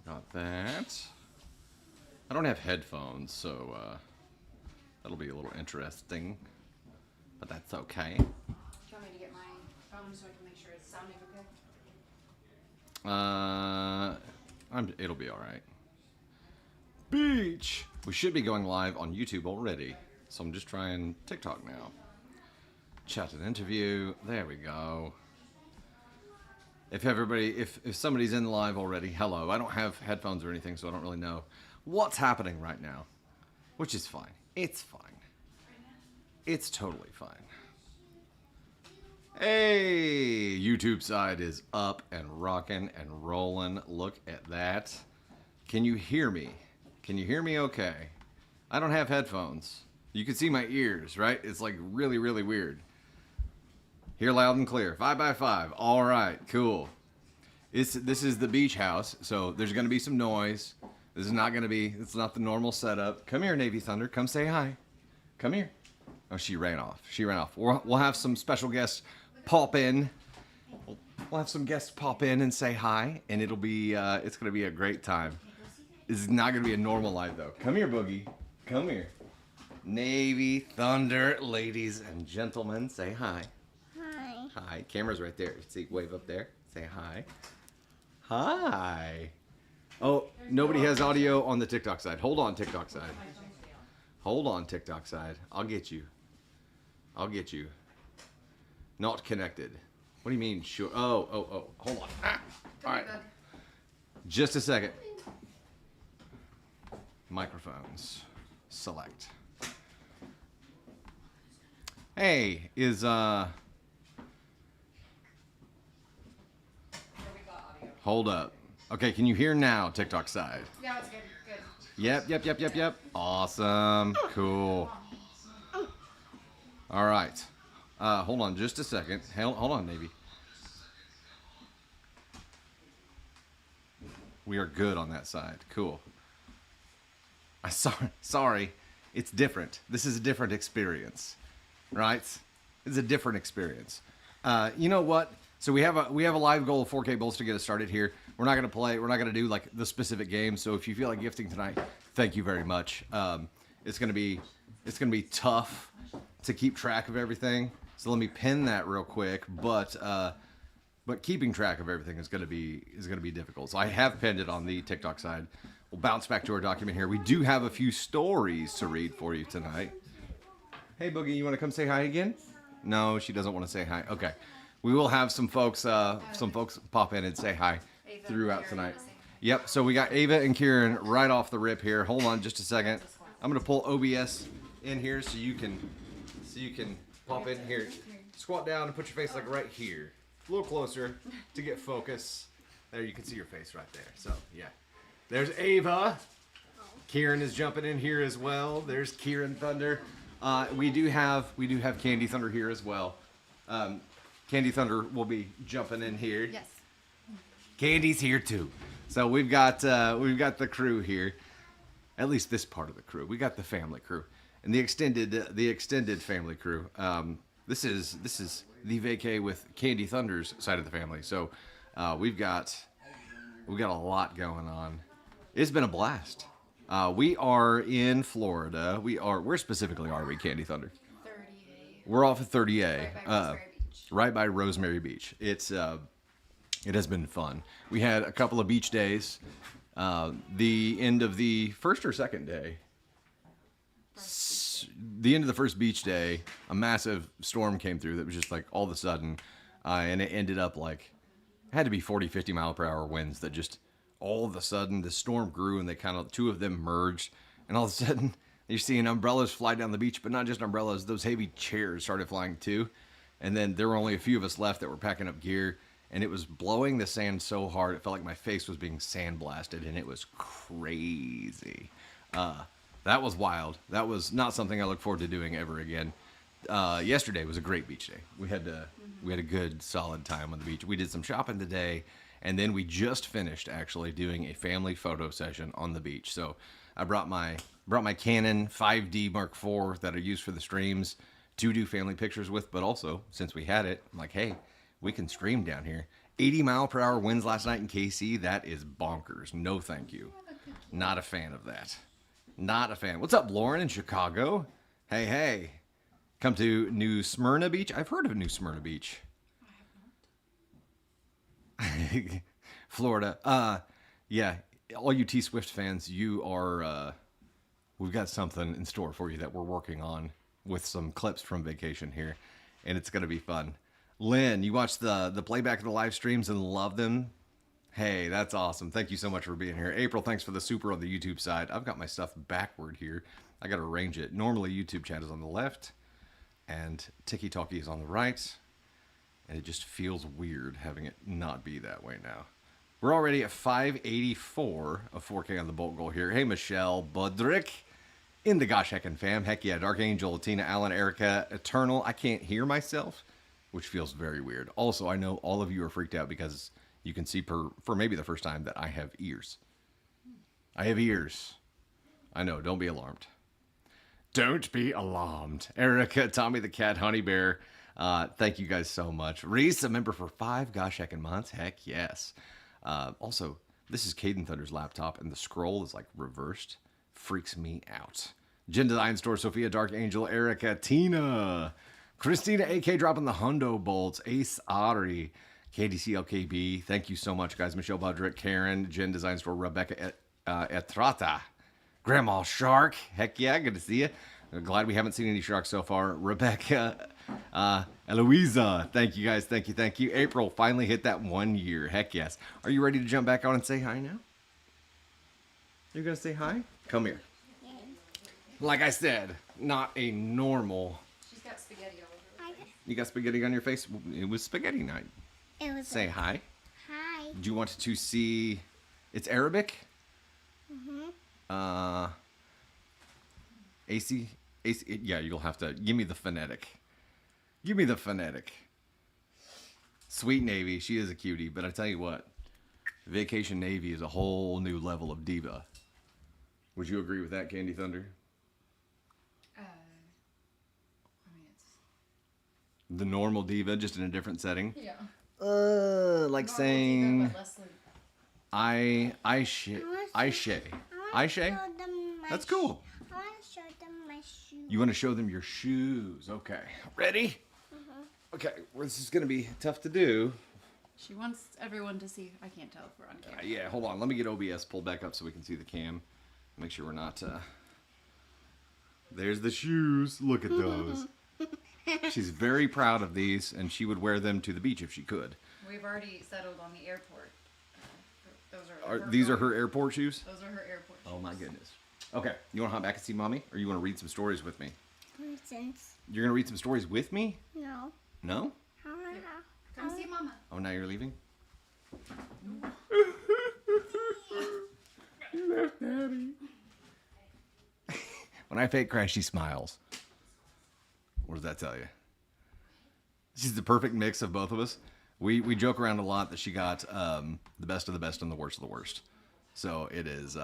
Got that. I don't have headphones, so that'll be a little interesting. But that's okay. Do you want me to get my phone so I can make sure it's sounding okay? It'll be all right. Beach. We should be going live on YouTube already, so I'm just trying TikTok now. Chat and interview. There we go. If somebody's in live already, hello. I don't have headphones or anything, so I don't really know what's happening right now, which is fine. It's fine. It's totally fine. Hey, YouTube side is up and rocking and rolling. Look at that. Can you hear me? Can you hear me okay? I don't have headphones. You can see my ears, right? It's like really, really weird. Hear loud and clear. 5x5. All right, cool. This is the beach house, so there's going to be some noise. This is not going to be, it's not the normal setup. Come here, Navy Thunder. Come say hi. Come here. Oh, she ran off. She ran off. We'll have some special guests pop in. We'll have some guests pop in and say hi, and it'll be, it's going to be a great time. This is not going to be a normal live, though. Come here, Boogie. Come here. Navy Thunder, ladies and gentlemen, say hi. Hi. Hi. Camera's right there. See, wave up there. Say hi. Hi. Oh, nobody has audio on the TikTok side. Hold on, TikTok side. Hold on, TikTok side. I'll get you. I'll get you. Not connected. What do you mean? Sure. Oh. Hold on. Ah. All right. Just a second. Microphones. Select. Hey, hold up. Okay, can you hear now, TikTok side? Yeah, it's good. Good. Yep. Awesome. Cool. All right. Hold on just a second. Hold on, Navy. We are good on that side. Cool. Sorry. It's different. This is a different experience, right? It's a different experience. You know what? So we have a live goal of 4K bowls to get us started here. We're not gonna play. We're not gonna do like the specific games. So if you feel like gifting tonight, thank you very much. It's gonna be tough to keep track of everything. So let me pin that real quick. But keeping track of everything is gonna be difficult. So I have pinned it on the TikTok side. We'll bounce back to our document here. We do have a few stories to read for you tonight. Hey Boogie, you want to come say hi again? No, she doesn't want to say hi. Okay. We will have some folks pop in and say hi throughout tonight. Yep, so we got Ava and Kieran right off the rip here. Hold on just a second. I'm gonna pull OBS in here so you can pop in here. Squat down and put your face like right here. A little closer to get focus. There, you can see your face right there. So yeah. There's Ava. Kieran is jumping in here as well. There's Kieran Thunder. We do have Candy Thunder here as well. Candy Thunder will be jumping in here. Yes. Candy's here too. So we've got the crew here. At least this part of the crew. We got the family crew and the extended family crew. This is the vacay with Candy Thunder's side of the family. So we've got a lot going on. It's been a blast. We are in Florida. Where specifically are we, Candy Thunder? 30A. We're off at 30A. Right by Rosemary Beach. Right by Rosemary Beach. It has been fun. We had a couple of beach days. The end of the first or second day. The end of the first beach day, a massive storm came through that was just like all of a sudden, and it ended up like, it had to be 40, 50 mile per hour winds that just all of a sudden the storm grew and they two of them merged, and all of a sudden you're seeing umbrellas fly down the beach, but not just umbrellas, those heavy chairs started flying too. And then there were only a few of us left that were packing up gear, and it was blowing the sand so hard it felt like my face was being sandblasted, and it was crazy. That was wild. That was not something I look forward to doing ever again. Yesterday was a great beach day. We had a good solid time on the beach. We did some shopping today, and then we just finished actually doing a family photo session on the beach. So I brought my Canon 5D Mark IV that I use for the streams to do family pictures with, but also since we had it, I'm like, hey, we can stream down here. 80-mile-per-hour winds last night in KC. That is bonkers. No, thank you. Not a fan of that. Not a fan. What's up, Lauren in Chicago? Hey, hey. Come to New Smyrna Beach. I've heard of New Smyrna Beach. Florida. Yeah, all you T Swift fans, you are, we've got something in store for you that we're working on with some clips from vacation here, and it's going to be fun. Lynn, you watched the playback of the live streams and love them? Hey, that's awesome. Thank you so much for being here. April, thanks for the super on the YouTube side. I've got my stuff backward here. I got to arrange it. Normally, YouTube chat is on the left, and Tiki Talkie is on the right. And it just feels weird having it not be that way now. We're already at 584 of 4K on the Bolt Goal here. Hey, Michelle Budrick in the Gosh Heckin' fam. Heck yeah, Dark Angel, Tina, Allen, Erica, Eternal. I can't hear myself, which feels very weird. Also, I know all of you are freaked out because you can see for maybe the first time that I have ears. I have ears. I know, don't be alarmed. Don't be alarmed. Erica, Tommy the Cat, Honey Bear. Thank you guys so much. Reese, a member for 5 gosh heckin' months. Heck yes. Also, this is Caden Thunder's laptop, and the scroll is like reversed. Freaks me out. Jen Design Store, Sophia, Dark Angel, Erica, Tina, Christina, AK dropping the Hundo Bolts, Ace Ottery, KDCLKB. Thank you so much, guys. Michelle Budrick, Karen, Jen Design Store, Rebecca Etrata, Grandma Shark. Heck yeah, good to see you. Glad we haven't seen any sharks so far. Rebecca, Eloisa, thank you guys, thank you. April finally hit that 1 year. Heck yes. Are you ready to jump back on and say hi now? You're gonna say hi? Come here. Yeah. Like I said, not a normal. She's got spaghetti all over her. You got spaghetti on your face? It was spaghetti night. It was Say hi. hi. Do you want to see? It's Arabic. AC. Yeah, you'll have to give me the phonetic. Give me the phonetic. Sweet Navy, she is a cutie, but I tell you what, Vacation Navy is a whole new level of diva. Would you agree with that, Candy Thunder? I mean, it's The normal diva, just in a different setting. yeah. Like Normal saying, diva, but less like- I shay. That's cool. I want to show them my shoes. You want to show them your shoes? Okay, ready? Okay, well, this is gonna be tough to do. She wants everyone to see. I can't tell if we're on camera. Yeah, hold on. Let me get OBS pulled back up so we can see the cam. Make sure we're not. There's the shoes. Look at those. She's very proud of these, and she would wear them to the beach if she could. We've already settled on the airport. Those are. These are her airport shoes? Those are her airport shoes. Oh my goodness. Okay, you want to hop back and see mommy, or you want to read some stories with me? Since You're gonna read some stories with me? no, No? Come see mama. Oh, now you're leaving? When I fake cry, she smiles. What does that tell you? She's the perfect mix of both of us. We joke around a lot that she got the best of the best and the worst of the worst. So it is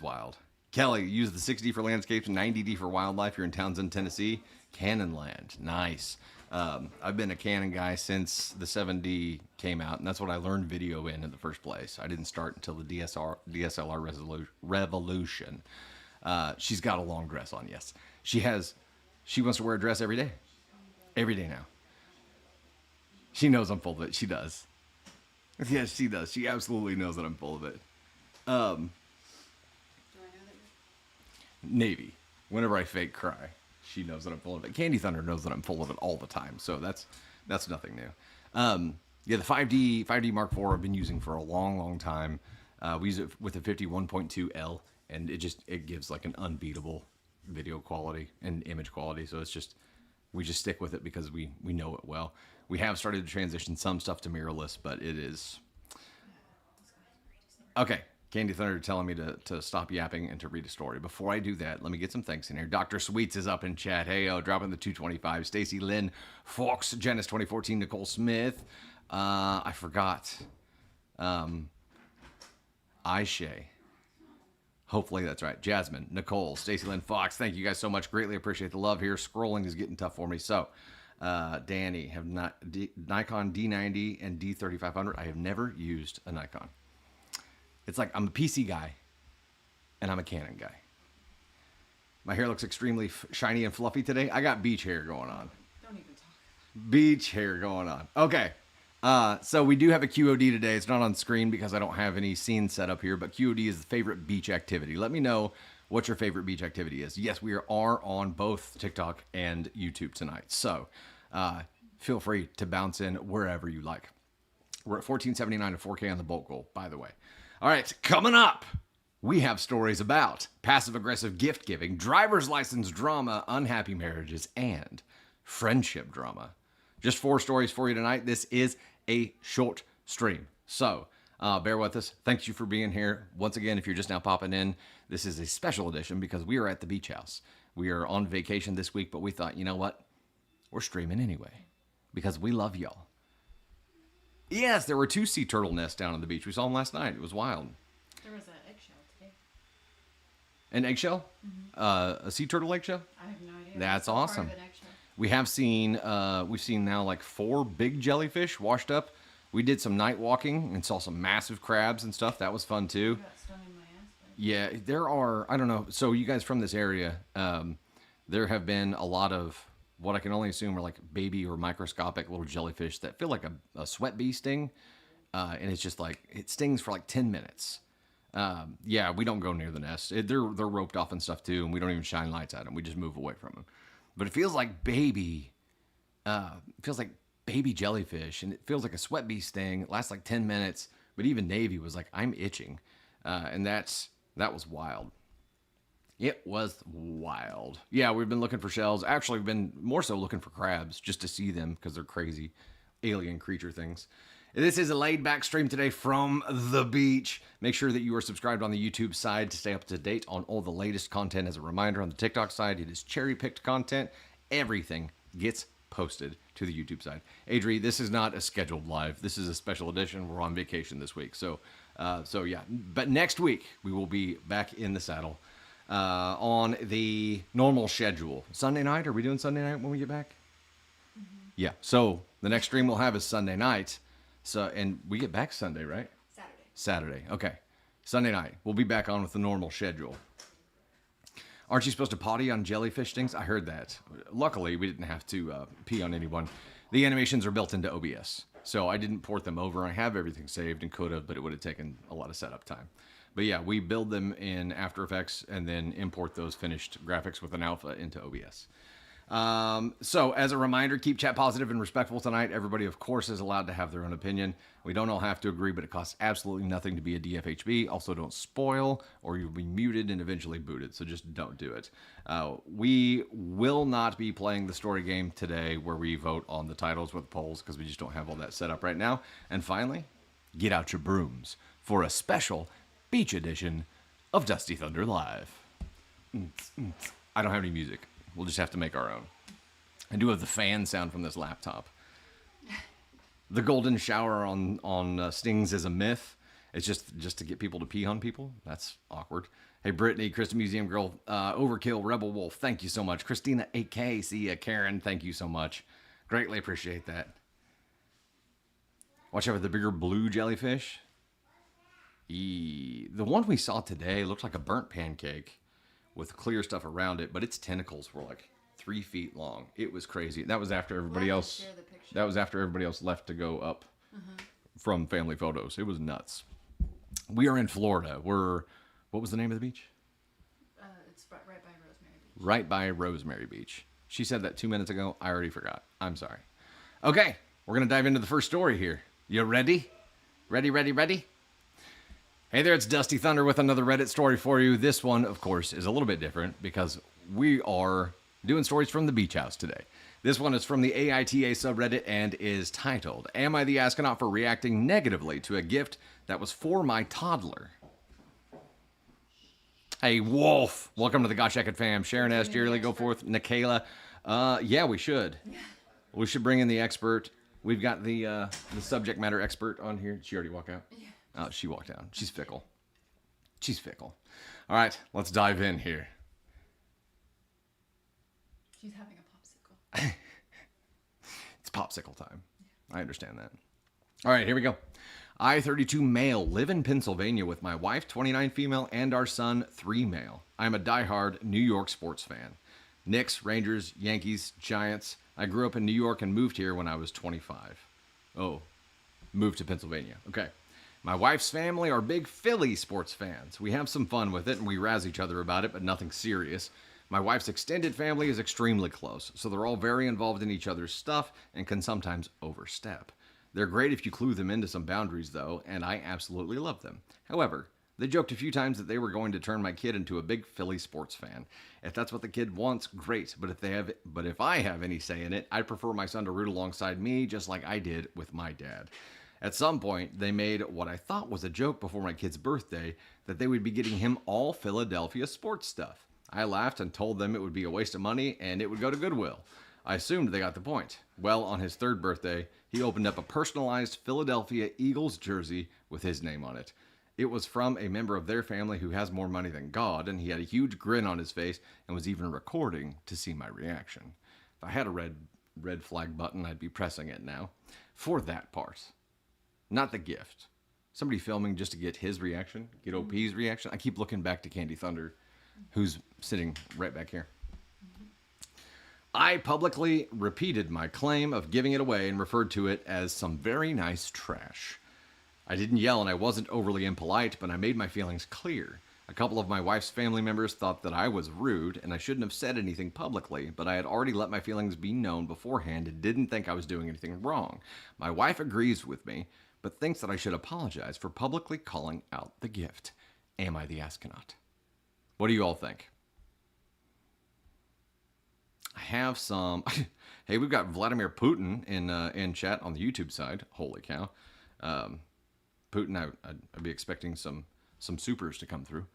wild. Kelly, use the 6D for landscapes, 90D for wildlife. You're in Townsend, Tennessee. Cannonland, nice. I've been a Canon guy since the 7D came out, and that's what I learned video in the first place. I didn't start until the DSLR revolution. She's got a long dress on, yes. She wants to wear a dress every day. Every day now. She knows I'm full of it. She does. Yes, she does. She absolutely knows that I'm full of it. Do I know that Navy. Whenever I fake cry, she knows that I'm full of it. Candy Thunder knows that I'm full of it all the time, so that's nothing new. Yeah, the 5D Mark IV I've been using for a long time. We use it with the 51.2L, and it gives like an unbeatable video quality and image quality. So we just stick with it because we know it well. We have started to transition some stuff to mirrorless, but it is okay. Candy Thunder telling me to stop yapping and to read a story. Before I do that, let me get some thanks in here. Dr. Sweets is up in chat. Hey, dropping the 225. Stacy Lynn, Fox, Janice 2014, Nicole Smith. I forgot. Aisha. Hopefully that's right. Jasmine, Nicole, Stacy Lynn, Fox. Thank you guys so much. Greatly appreciate the love here. Scrolling is getting tough for me. So, Danny have not Nikon D90 and D3500. I have never used a Nikon. It's like I'm a PC guy and I'm a Canon guy. My hair looks extremely shiny and fluffy today. I got beach hair going on. Don't even talk. Beach hair going on. Okay. So we do have a QOD today. It's not on screen because I don't have any scenes set up here, but QOD is the favorite beach activity. Let me know what your favorite beach activity is. Yes, we are on both TikTok and YouTube tonight. So feel free to bounce in wherever you like. We're at 1479 to 4K on the bulk goal, by the way. All right, coming up, we have stories about passive-aggressive gift giving, driver's license drama, unhappy marriages, and friendship drama. Just 4 stories for you tonight. This is a short stream, so bear with us. Thank you for being here. Once again, if you're just now popping in, this is a special edition because we are at the beach house. We are on vacation this week, but we thought, you know what? We're streaming anyway because we love y'all. Yes, there were 2 sea turtle nests down on the beach. We saw them last night. It was wild. There was an eggshell today. An eggshell? A sea turtle eggshell? I have no idea. That's It's part awesome. of an eggshell. We have seen, we've seen now like 4 big jellyfish washed up. We did some night walking and saw some massive crabs and stuff. That was fun too. I got stung in my ass. But Yeah, there are, I don't know. So you guys from this area, there have been a lot of what I can only assume are like baby or microscopic little jellyfish that feel like a sweat bee sting. And it's just like, it stings for like 10 minutes. Yeah, we don't go near the nest. They're roped off and stuff too, and we don't even shine lights at them. We just move away from them. But it feels like baby jellyfish, and it feels like a sweat bee sting. It lasts like 10 minutes, but even Navy was like, I'm itching. And that was wild. It was wild. Yeah, we've been looking for shells. Actually, we've been more so looking for crabs just to see them because they're crazy alien creature things. This is a laid-back stream today from the beach. Make sure that you are subscribed on the YouTube side to stay up to date on all the latest content. As a reminder, on the TikTok side, it is cherry-picked content. Everything gets posted to the YouTube side. Adri, this is not a scheduled live. This is a special edition. We're on vacation this week. So yeah. But next week, we will be back in the saddle on the normal schedule. Sunday night? Are we doing Sunday night when we get back? Mm-hmm. Yeah. So the next stream we'll have is Sunday night. So, and we get back Sunday, right? Saturday. Okay. Sunday night. We'll be back on with the normal schedule. Aren't you supposed to potty on jellyfish stings? I heard that. Luckily, we didn't have to pee on anyone. The animations are built into OBS, so I didn't port them over. I have everything saved and could have, but it would have taken a lot of setup time. But yeah, we build them in After Effects and then import those finished graphics with an alpha into OBS. So as a reminder, keep chat positive and respectful tonight. Everybody, of course, is allowed to have their own opinion. We don't all have to agree, but it costs absolutely nothing to be a DFHB. Also, don't spoil or you'll be muted and eventually booted. So just don't do it. We will not be playing the story game today where we vote on the titles with polls because we just don't have all that set up right now. And finally, get out your brooms for a special beach edition of Dusty Thunder Live. I don't have any music. We'll just have to make our own. I do have the fan sound from this laptop. The golden shower on stings is a myth. It's just to get people to pee on people. That's awkward. Hey, Brittany, Krista Museum Girl, Overkill, Rebel Wolf, thank you so much. Christina 8K, see ya. Karen, thank you so much. Greatly appreciate that. Watch out for the bigger blue jellyfish. The one we saw today looked like a burnt pancake with clear stuff around it, but its tentacles were like 3 feet long. It was crazy. That was after everybody else. That was after everybody else left to go up from family photos. It was nuts. We are in Florida. What was the name of the beach? It's right by Rosemary Beach. Right by Rosemary Beach. She said that 2 minutes ago. I already forgot. I'm sorry. Okay, we're gonna dive into the first story here. You ready? Ready? Hey there, it's Dusty Thunder with another Reddit story for you. This one, of course, is a little bit different because we are doing stories from the beach house today. This one is from the AITA subreddit and is titled, Am I the Astronaut for Reacting Negatively to a Gift That Was for My Toddler? Hey, Wolf. Welcome to the Gosh Eckett fam. Sharon S., Jerry Lee, go forth. Nikayla. Yeah, we should. We should bring in the expert. We've got the subject matter expert on here. Did she already walk out? Yeah. Oh, she walked out. She's fickle. All right, let's dive in here. She's having a popsicle. popsicle time. I understand that. All right, here we go. I, 32 male, live in Pennsylvania with my wife, 29 female, and our son, 3 male. I'm a diehard New York sports fan. Knicks, Rangers, Yankees, Giants. I grew up in New York and moved here when I was 25. Oh, moved to Pennsylvania. Okay. My wife's family are big Philly sports fans. We have some fun with it and we razz each other about it, but nothing serious. My wife's extended family is extremely close, so they're all very involved in each other's stuff and can sometimes overstep. They're great if you clue them into some boundaries, though, and I absolutely love them. However, they joked a few times that they were going to turn my kid into a big Philly sports fan. If that's what the kid wants, great. But if I have any say in it, I'd prefer my son to root alongside me, just like I did with my dad. At some point, they made what I thought was a joke before my kid's birthday that they would be getting him all Philadelphia sports stuff. I laughed and told them it would be a waste of money and it would go to Goodwill. I assumed they got the point. Well, on his 3rd birthday, he opened up a personalized Philadelphia Eagles jersey with his name on it. It was from a member of their family who has more money than God, and he had a huge grin on his face and was even recording to see my reaction. If I had a red flag button, I'd be pressing it now. For that part. Not the gift. Somebody filming just to get his reaction, get OP's reaction. I keep looking back to Candy Thunder, who's sitting right back here. I publicly repeated my claim of giving it away and referred to it as some very nice trash. I didn't yell and I wasn't overly impolite, but I made my feelings clear. A couple of my wife's family members thought that I was rude and I shouldn't have said anything publicly, but I had already let my feelings be known beforehand and didn't think I was doing anything wrong. My wife agrees with me, but thinks that I should apologize for publicly calling out the gift. Am I the astronaut? What do you all think? I have some. Hey, we've got Vladimir Putin in chat on the YouTube side. Holy cow! Putin, I'd be expecting some supers to come through.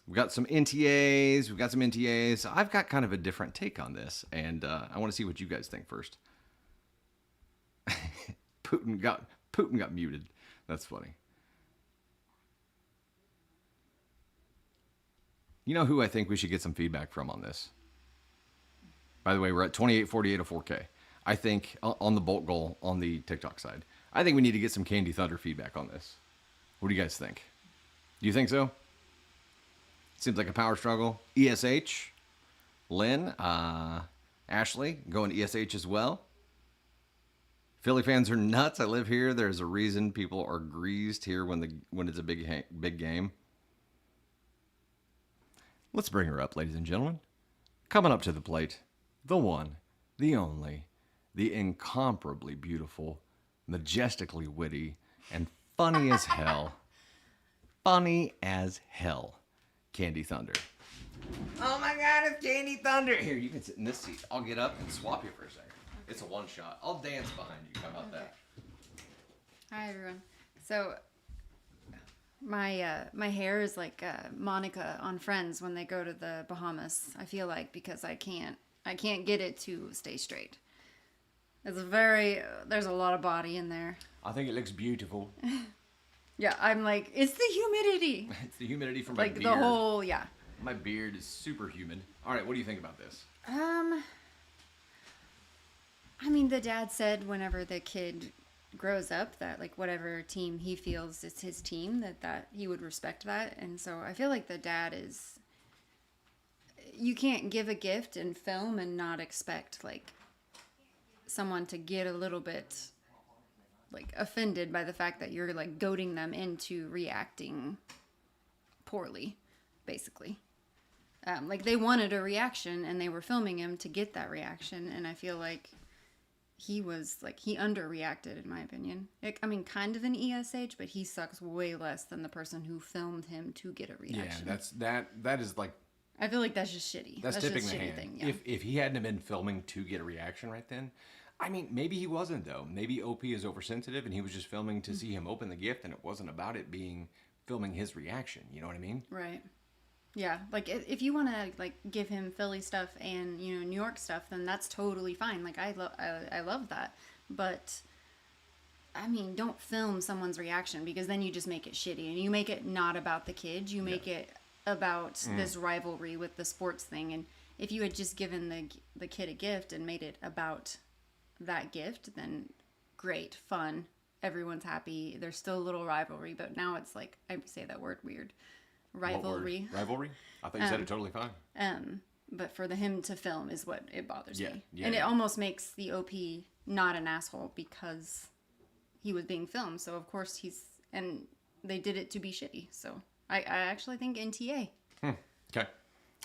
We've got some NTAs. I've got kind of a different take on this, and I want to see what you guys think first. Putin got muted. That's funny. You know who I think we should get some feedback from on this? By the way, we're at 2848 of 4K. I think on the bulk goal on the TikTok side, I think we need to get some Candy Thunder feedback on this. What do you guys think? Do you think so? Seems like a power struggle. ESH, Lynn, Ashley going ESH as well. Philly fans are nuts. I live here. There's a reason people are greased here when it's a big game. Let's bring her up, ladies and gentlemen. Coming up to the plate, the one, the only, the incomparably beautiful, majestically witty, and funny as hell. Funny as hell. Candy Thunder. Oh my God, it's Candy Thunder. Here, you can sit in this seat. I'll get up and swap you for a second. It's a one shot. I'll dance behind you. How about that? Hi everyone. So my hair is like Monica on Friends when they go to the Bahamas. I feel like because I can't get it to stay straight. There's a lot of body in there. I think it looks beautiful. Yeah, I'm like, it's the humidity. It's the humidity from my beard. Like the whole, yeah. My beard is super humid. All right, what do you think about this? I mean, the dad said whenever the kid grows up that like whatever team he feels is his team, that he would respect that. And so I feel like the dad is, you can't give a gift and film and not expect like someone to get a little bit like offended by the fact that you're like goading them into reacting poorly, basically. Like they wanted a reaction and they were filming him to get that reaction, and I feel like he underreacted in my opinion. I mean, kind of an ESH, but he sucks way less than the person who filmed him to get a reaction. Yeah, that is like, I feel like that's just shitty. That's tipping just the a shitty hand. thing. Yeah. If he hadn't been filming to get a reaction right then, I mean, maybe he wasn't though. Maybe OP is oversensitive and he was just filming to see him open the gift, and it wasn't about it being filming his reaction. You know what I mean? Right. Yeah, like if you want to like give him Philly stuff and New York stuff, then that's totally fine. Like I love that, but I mean, don't film someone's reaction because then you just make it shitty and you make it not about the kid. You make it about this rivalry with the sports thing, if you had just given the kid a gift and made it about that gift, then great, fun, everyone's happy. There's still a little rivalry, but now it's like, I say that word weird, rivalry. Rivalry? I thought you said it totally fine. But for him to film is what it bothers me. Yeah, And it almost makes the OP not an asshole because he was being filmed. So of course and they did it to be shitty. So I actually think NTA. Okay.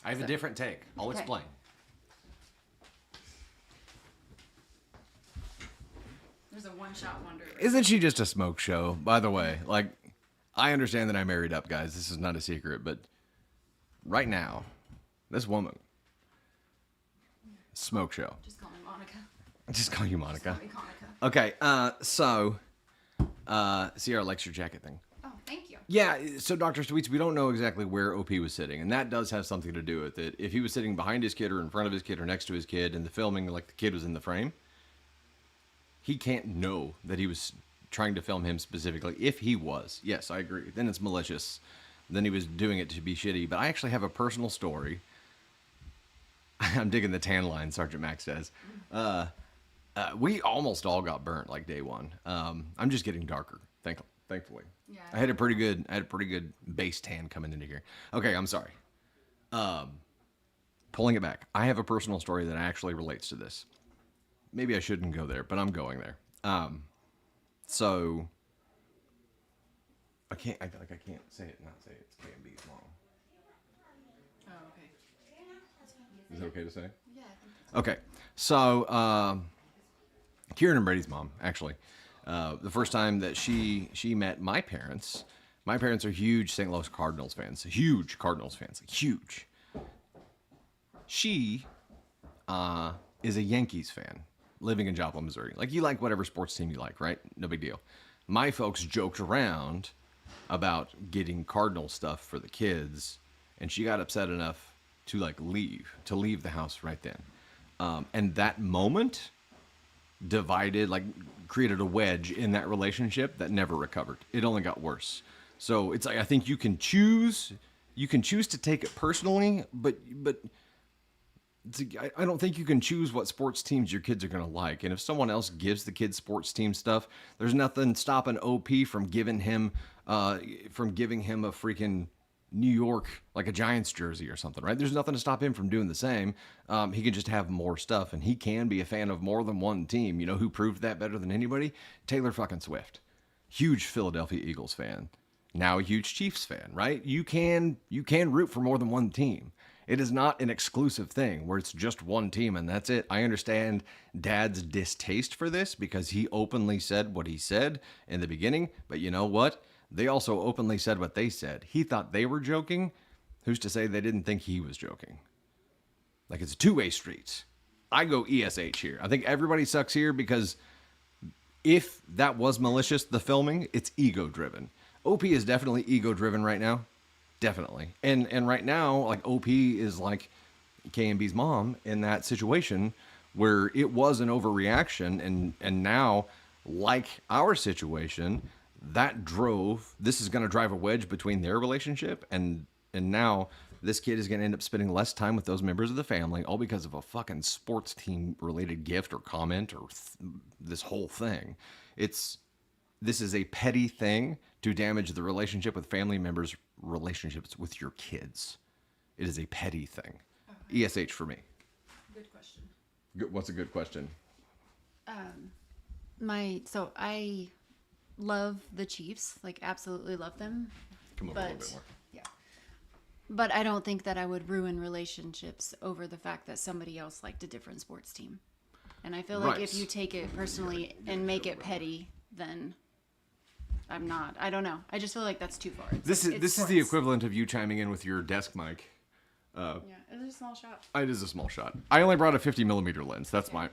I have a different take. I'll explain. There's a one-shot wonder. Isn't she just a smoke show, by the way? Like, I understand that I married up, guys. This is not a secret, but right now, this woman, smoke show. Just call me Monica. Just call you Monica. Just call me Monica. Okay, so, Sierra likes your jacket thing. Oh, thank you. Yeah, so Dr. Sweets, we don't know exactly where OP was sitting, and that does have something to do with it. If he was sitting behind his kid or in front of his kid or next to his kid and the filming, like the kid was in the frame, he can't know that he was trying to film him specifically. If he was, yes, I agree. Then it's malicious. Then he was doing it to be shitty. But I actually have a personal story. I'm digging the tan line, Sergeant Max says. We almost all got burnt like day one. I'm just getting darker, thankfully. Yeah. I had a pretty good base tan coming into here. Okay, I'm sorry. Pulling it back. I have a personal story that actually relates to this. Maybe I shouldn't go there, but I'm going there. So I can't say it and not say it. It's K&B's mom. Oh, okay. Is it okay to say? Yeah, I think Okay. So Kieran and Brady's mom, actually. The first time that she met my parents are huge St. Louis Cardinals fans. Huge Cardinals fans. Like, huge. She is a Yankees fan living in Joplin, Missouri. Like, you like whatever sports team you like, right? No big deal. My folks joked around about getting Cardinal stuff for the kids, and she got upset enough to leave the house right then. And that moment created a wedge in that relationship that never recovered. It only got worse. So it's like, I think you can choose to take it personally, but I don't think you can choose what sports teams your kids are going to like. And if someone else gives the kids sports team stuff, there's nothing stopping OP from giving him a freaking New York, like a Giants jersey or something, right? There's nothing to stop him from doing the same. He can just have more stuff, and he can be a fan of more than one team. You know who proved that better than anybody? Taylor fucking Swift. Huge Philadelphia Eagles fan. Now a huge Chiefs fan, right? You can root for more than one team. It is not an exclusive thing where it's just one team and that's it. I understand Dad's distaste for this because he openly said what he said in the beginning, but you know what? They also openly said what they said. He thought they were joking. Who's to say they didn't think he was joking? Like, it's a two-way street. I go ESH here. I think everybody sucks here because if that was malicious, the filming, it's ego-driven. OP is definitely ego-driven right now. Definitely. And right now, like, OP is like K&B's mom in that situation where it was an overreaction, and now, like our situation, this is going to drive a wedge between their relationship, and now this kid is going to end up spending less time with those members of the family, all because of a fucking sports team related gift or comment or this whole thing. This is a petty thing to damage the relationship with family members' relationships with your kids. It is a petty thing. Okay. ESH for me. Good question. What's a good question? I love the Chiefs, like absolutely love them. Come over a little bit more. Yeah. But I don't think that I would ruin relationships over the fact that somebody else liked a different sports team. And I feel like if you take it personally and make it petty, then I'm not. I don't know. I just feel like that's too far. This is the equivalent of you chiming in with your desk mic. Yeah, it is a small shot. It is a small shot. I only brought a 50mm lens. That's my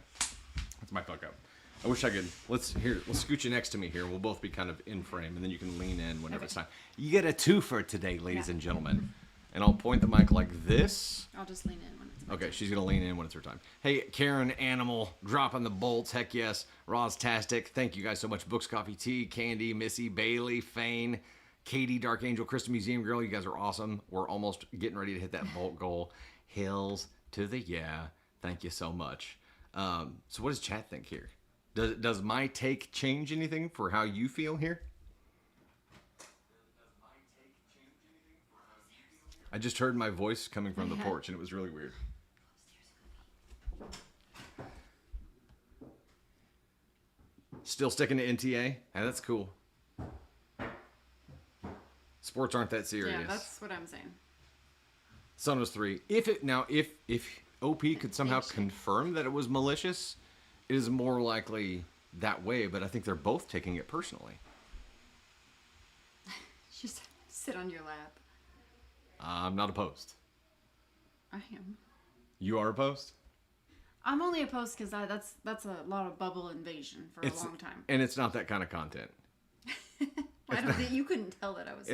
fuck up. I wish I could. Let's scoot you next to me here. We'll both be kind of in frame, and then you can lean in whenever it's time. You get a twofer today, ladies and gentlemen. And I'll point the mic like this. I'll just lean in when it's my Okay, turn. she's gonna lean in when it's her time. Hey, Karen Animal, dropping the bolts. Heck yes. Roztastic. Thank you guys so much. Books, Coffee, Tea, Candy, Missy, Bailey, Fane, Katie, Dark Angel, Crystal Museum Girl. You guys are awesome. We're almost getting ready to hit that bolt goal. Hills, to the yeah. Thank you so much. So what does chat think here? Does my take change anything for how you feel here? I just heard my voice coming from the porch, and it was really weird. Still sticking to NTA? Hey, that's cool. Sports aren't that serious. Yeah, that's what I'm saying. Son was 3. If OP could somehow confirm that it was malicious, it is more likely that way. But I think they're both taking it personally. Just sit on your lap. I'm not opposed. I am. You are opposed? I'm only opposed because that's a lot of bubble invasion for a long time. And it's not that kind of content. I don't think you couldn't tell that I was.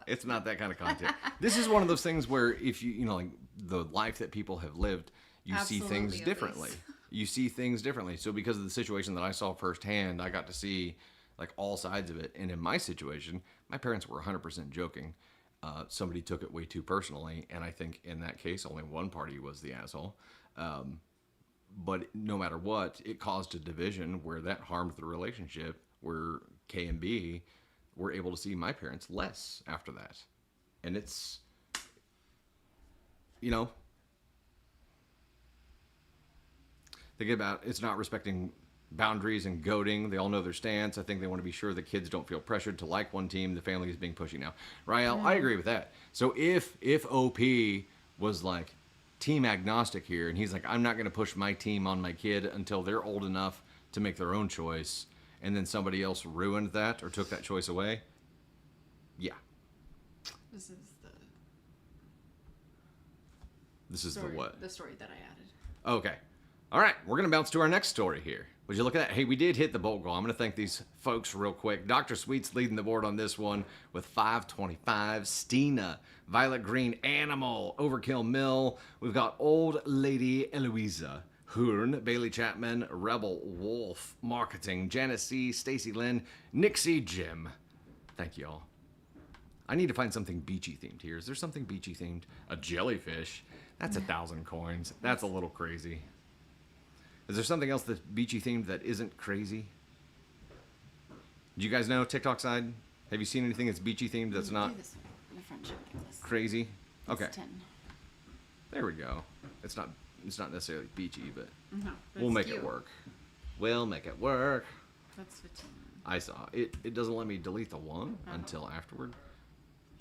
It's not that kind of content. This is one of those things where if you like the life that people have lived, you see things differently. You see things differently. So because of the situation that I saw firsthand, I got to see like all sides of it. And in my situation, my parents were 100% joking. Somebody took it way too personally, and I think in that case, only one party was the asshole. But no matter what, it caused a division where that harmed the relationship, where K and B were able to see my parents less after that. And it's, think about it's not respecting boundaries and goading. They all know their stance. I think they want to be sure the kids don't feel pressured to like one team. The family is being pushy now. Rael, I agree with that. So if OP was like team agnostic here, and he's like, I'm not going to push my team on my kid until they're old enough to make their own choice, and then somebody else ruined that or took that choice away, yeah. This is the what? The story that I added. Okay. All right, we're going to bounce to our next story here. Would you look at that? Hey, we did hit the bolt goal. I'm going to thank these folks real quick. Dr. Sweet's leading the board on this one with 525. Stina, Violet Green, Animal, Overkill Mill. We've got Old Lady Eloisa, Hoorn, Bailey Chapman, Rebel Wolf, Marketing, Janice C, Stacy Lynn, Nixie Jim. Thank you all. I need to find something beachy themed here. Is there something beachy themed? A jellyfish. That's 1,000 coins. That's a little crazy. Is there something else that's beachy themed that isn't crazy? Do you guys know TikTok side? Have you seen anything that's beachy themed that's not the friendship necklace. crazy? Okay. It's 10. There we go. It's not necessarily beachy, but No, but we'll it's make cute. it work. We'll make it work. That's 15. I saw it. It doesn't let me delete the one until afterward.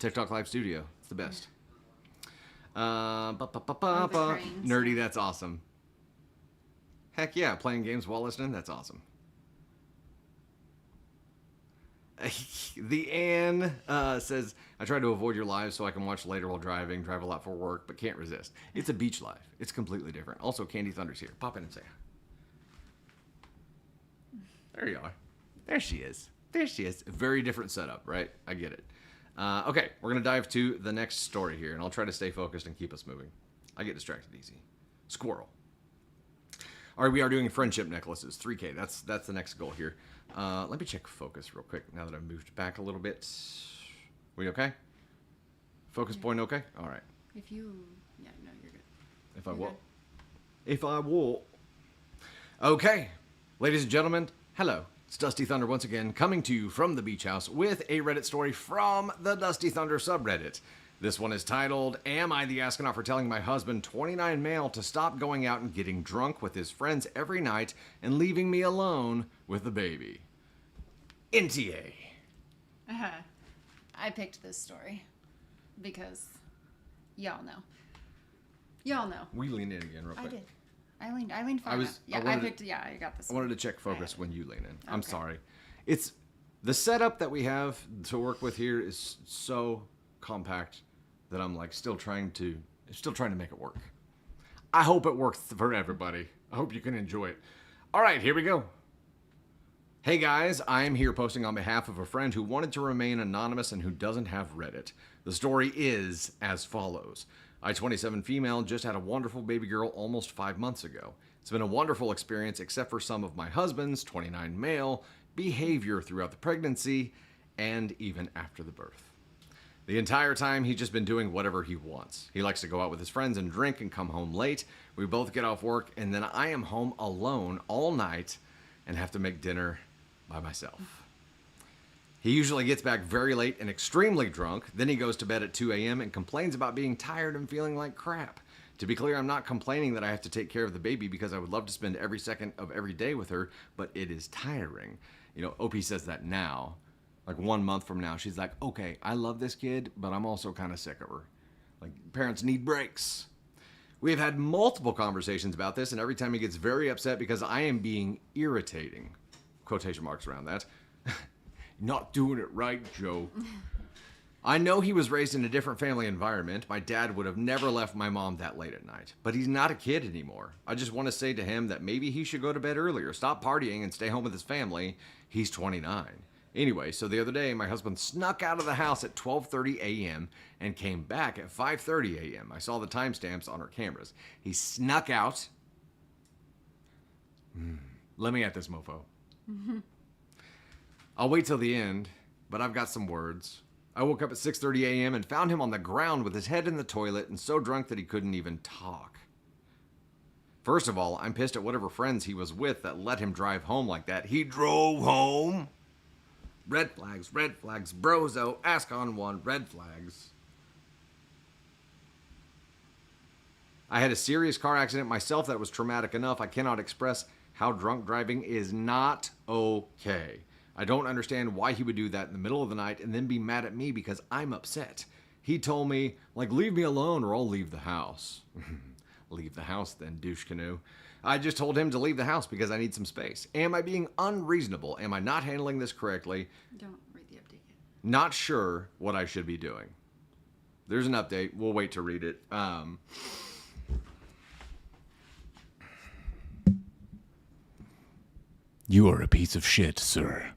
TikTok Live Studio. It's the best. cranes. Nerdy, that's awesome. Heck yeah, playing games while listening, that's awesome. The Ann says, I try to avoid your lives so I can watch later while driving, drive a lot for work, but can't resist. It's a beach life. It's completely different. Also, Candy Thunder's here. Pop in and say hi. There you are. There she is. There she is. Very different setup, right? I get it. Okay, we're going to dive to the next story here, and I'll try to stay focused and keep us moving. I get distracted easy. Squirrel. All right, we are doing friendship necklaces. 3K. That's the next goal here. Let me check focus real quick now that I've moved back a little bit. We okay? Focus point okay? All right. If you... Yeah, no, you're good. If I You're will. good. If I will. Okay. Ladies and gentlemen, hello. It's Dusty Thunder once again, coming to you from the beach house with a Reddit story from the Dusty Thunder subreddit. This one is titled, Am I the Astronaut for Telling My Husband, 29 Male, to stop going out and getting drunk with his friends every night and leaving me alone with the baby? NTA. I picked this story because y'all know. Y'all know. We lean in again real quick. I did. I leaned far enough. Yeah, I got this I wanted to check focus when you lean in. I'm Okay. sorry. It's the setup that we have to work with here is so compact that I'm like still trying to make it work. I hope it works for everybody. I hope you can enjoy it. All right, here we go. Hey guys, I am here posting on behalf of a friend who wanted to remain anonymous and who doesn't have Reddit. The story is as follows. I, 27 female, just had a wonderful baby girl almost 5 months ago. It's been a wonderful experience except for some of my husband's, 29 male, behavior throughout the pregnancy and even after the birth. The entire time, he's just been doing whatever he wants. He likes to go out with his friends and drink and come home late. We both get off work, and then I am home alone all night and have to make dinner by myself. He usually gets back very late and extremely drunk. Then he goes to bed at 2 a.m. and complains about being tired and feeling like crap. To be clear, I'm not complaining that I have to take care of the baby because I would love to spend every second of every day with her, but it is tiring. You know, OP says that now. Like 1 month from now, she's like, okay, I love this kid, but I'm also kind of sick of her. Like, parents need breaks. We have had multiple conversations about this, and every time he gets very upset because I am being irritating. Quotation marks around that. Not doing it right, Joe. I know he was raised in a different family environment. My dad would have never left my mom that late at night. But he's not a kid anymore. I just want to say to him that maybe he should go to bed earlier, stop partying, and stay home with his family. He's 29. Anyway, so the other day, my husband snuck out of the house at 12:30 a.m. and came back at 5:30 a.m. I saw the timestamps on our cameras. He snuck out. Let me at this mofo. I'll wait till the end, but I've got some words. I woke up at 6:30 a.m. and found him on the ground with his head in the toilet and so drunk that he couldn't even talk. First of all, I'm pissed at whatever friends he was with that let him drive home like that. He drove home. Red flags, brozo, ask on one, red flags. I had a serious car accident myself that was traumatic enough. I cannot express how drunk driving is not okay. I don't understand why he would do that in the middle of the night and then be mad at me because I'm upset. He told me, like, leave me alone or I'll leave the house. Leave the house then, douche canoe. I just told him to leave the house because I need some space. Am I being unreasonable? Am I not handling this correctly? Don't read the update yet. Not sure what I should be doing. There's an update. We'll wait to read it. You are a piece of shit, sir.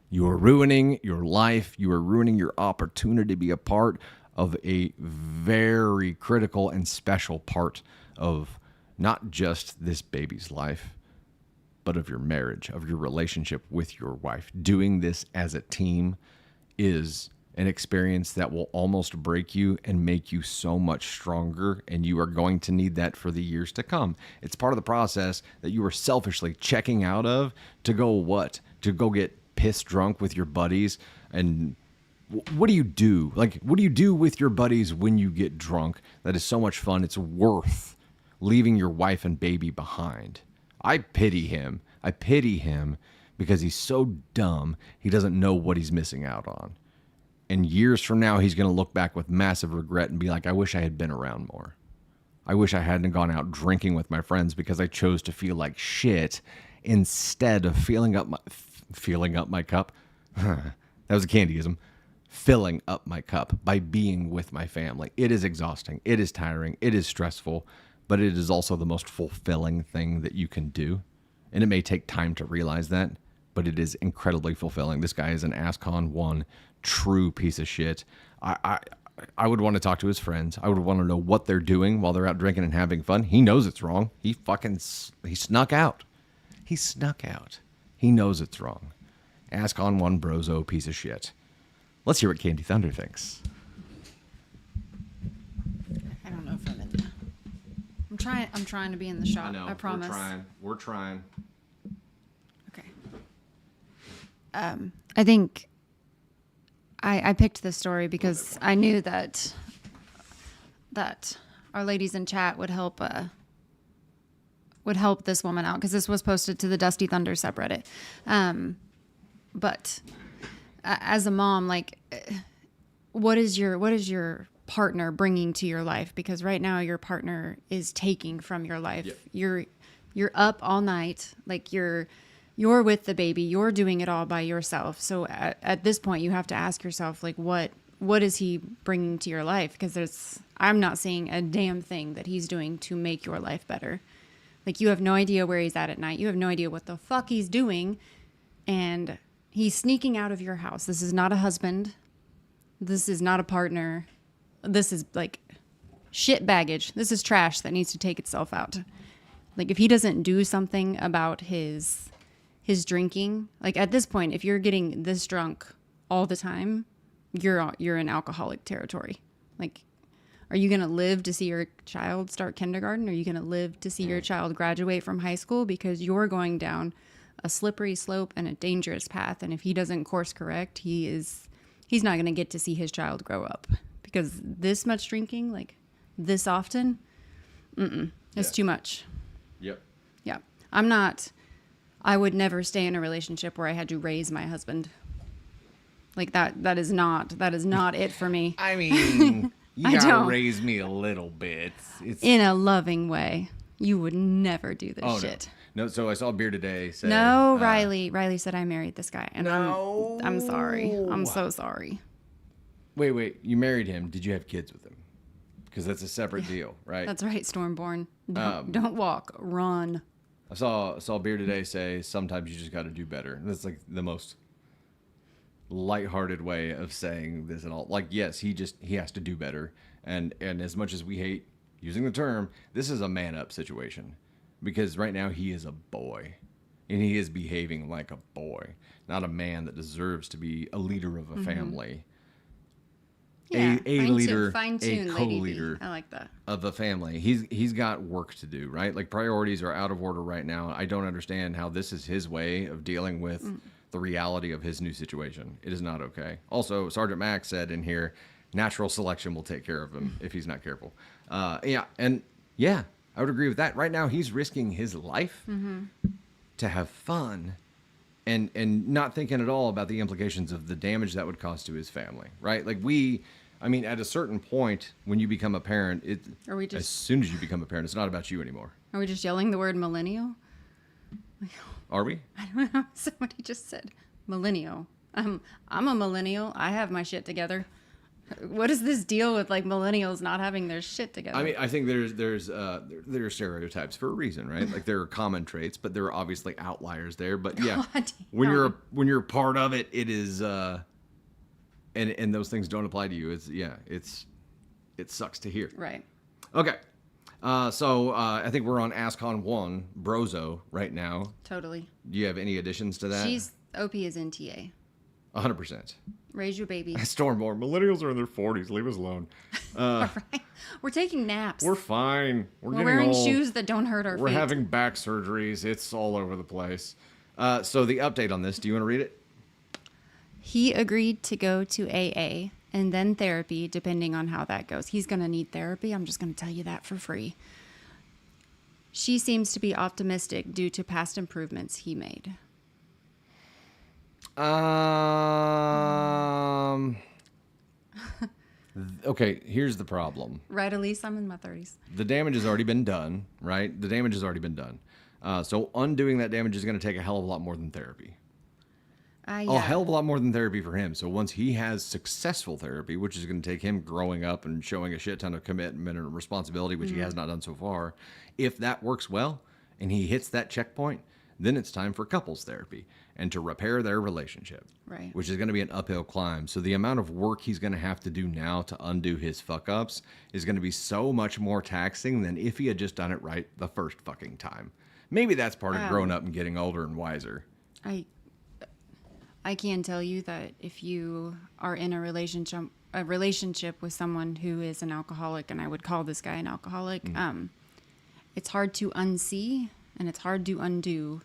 You are ruining your life. You are ruining your opportunity to be a part of a very critical and special part of not just this baby's life, but of your marriage, of your relationship with your wife. Doing this as a team is an experience that will almost break you and make you so much stronger, and you are going to need that for the years to come. It's part of the process that you are selfishly checking out of to go what? To go get pissed drunk with your buddies. And what do you do? Like, what do you do with your buddies when you get drunk? That is so much fun. It's worth leaving your wife and baby behind. I pity him. I pity him because he's so dumb, he doesn't know what he's missing out on. And years from now, he's going to look back with massive regret and be like, I wish I had been around more. I wish I hadn't gone out drinking with my friends because I chose to feel like shit instead of filling up my cup. That was a candyism. Filling up my cup by being with my family. It is exhausting. It is tiring. It is stressful. But it is also the most fulfilling thing that you can do. And it may take time to realize that, but it is incredibly fulfilling. This guy is an ASCON 1 true piece of shit. I would want to talk to his friends. I would want to know what they're doing while they're out drinking and having fun. He knows it's wrong. He snuck out. He snuck out. He knows it's wrong. ASCON 1 brozo piece of shit. Let's hear what Candy Thunder thinks. I don't know if I'm in there. I'm trying to be in the shot. I know. I promise. We're trying. Okay. I think I picked this story because I knew that our ladies in chat would help this woman out because this was posted to the Dusty Thunder subreddit. But as a mom, like, what is your partner bringing to your life? Because right now your partner is taking from your life. Yep. You're up all night, like you're with the baby, you're doing it all by yourself. So at this point you have to ask yourself, like, what is he bringing to your life? Because I'm not seeing a damn thing that he's doing to make your life better. Like, you have no idea where he's at night. You have no idea what the fuck he's doing. And he's sneaking out of your house. This is not a husband. This is not a partner. This is like shit baggage. This is trash that needs to take itself out. Like, if he doesn't do something about his drinking, like, at this point, if you're getting this drunk all the time, you're in alcoholic territory. Like, are you going to live to see your child start kindergarten? Are you going to live to see your child graduate from high school? Because you're going down a slippery slope and a dangerous path. And if he doesn't course correct, he's not going to get to see his child grow up, because this much drinking, like this often, it's too much. Yep. Yeah. I would never stay in a relationship where I had to raise my husband. Like that is not it for me. I mean, you I gotta don't. raise me a little bit. It's In a loving way. You would never do this oh shit. no. So I saw Beer today say No, Riley. Riley said I married this guy, and No. I'm sorry. I'm so sorry. Wait. You married him. Did you have kids with him? Because that's a separate deal, right? That's right, Stormborn. Don't walk, run. I saw Beer today say sometimes you just got to do better. That's like the most lighthearted way of saying this and all. Like, yes, he has to do better. And as much as we hate using the term, this is a man up situation, because right now he is a boy, and he is behaving like a boy, not a man that deserves to be a leader of a family. Yeah, a leader, a fine-tune, co-leader I like that. of the family. He's got work to do, right? Like, priorities are out of order right now. I don't understand how this is his way of dealing with the reality of his new situation. It is not okay. Also, Sergeant Max said in here, natural selection will take care of him if he's not careful. I would agree with that. Right now, he's risking his life to have fun and not thinking at all about the implications of the damage that would cause to his family, right? Like, at a certain point, when you become a parent, as soon as you become a parent, it's not about you anymore. Are we just yelling the word millennial? Are we? I don't know. Somebody just said millennial. I'm a millennial. I have my shit together. What is this deal with like millennials not having their shit together? I mean, I think there are stereotypes for a reason, right? Like, there are common traits, but there are obviously outliers there. But yeah, God when damn. you're part of it, it is, and those things don't apply to you. It sucks to hear. Right. Okay, so I think we're on AskCon 1 Brozo right now. Totally. Do you have any additions to that? OP is in TA. 100%. Raise your baby. Stormborn. Millennials are in their 40s. Leave us alone. Right. We're taking naps. We're fine. We're getting wearing old. shoes that don't hurt our We're feet. having back surgeries. It's all over the place. So the update on this, do you want to read it? He agreed to go to AA and then therapy, depending on how that goes. He's going to need therapy. I'm just going to tell you that for free. She seems to be optimistic due to past improvements he made. Okay, here's the problem. Right, Elise? I'm in my 30s. The damage has already been done, right? The damage has already been done. So undoing that damage is going to take a hell of a lot more than therapy. Yeah. A hell of a lot more than therapy for him. So once he has successful therapy, which is going to take him growing up and showing a shit ton of commitment and responsibility, which he has not done so far, if that works well and he hits that checkpoint, then it's time for couples therapy and to repair their relationship, Right. which is going to be an uphill climb. So the amount of work he's going to have to do now to undo his fuck ups is going to be so much more taxing than if he had just done it right the first fucking time. Maybe that's part of growing up and getting older and wiser. I can tell you that if you are in a relationship with someone who is an alcoholic, and I would call this guy an alcoholic, it's hard to unsee and it's hard to undo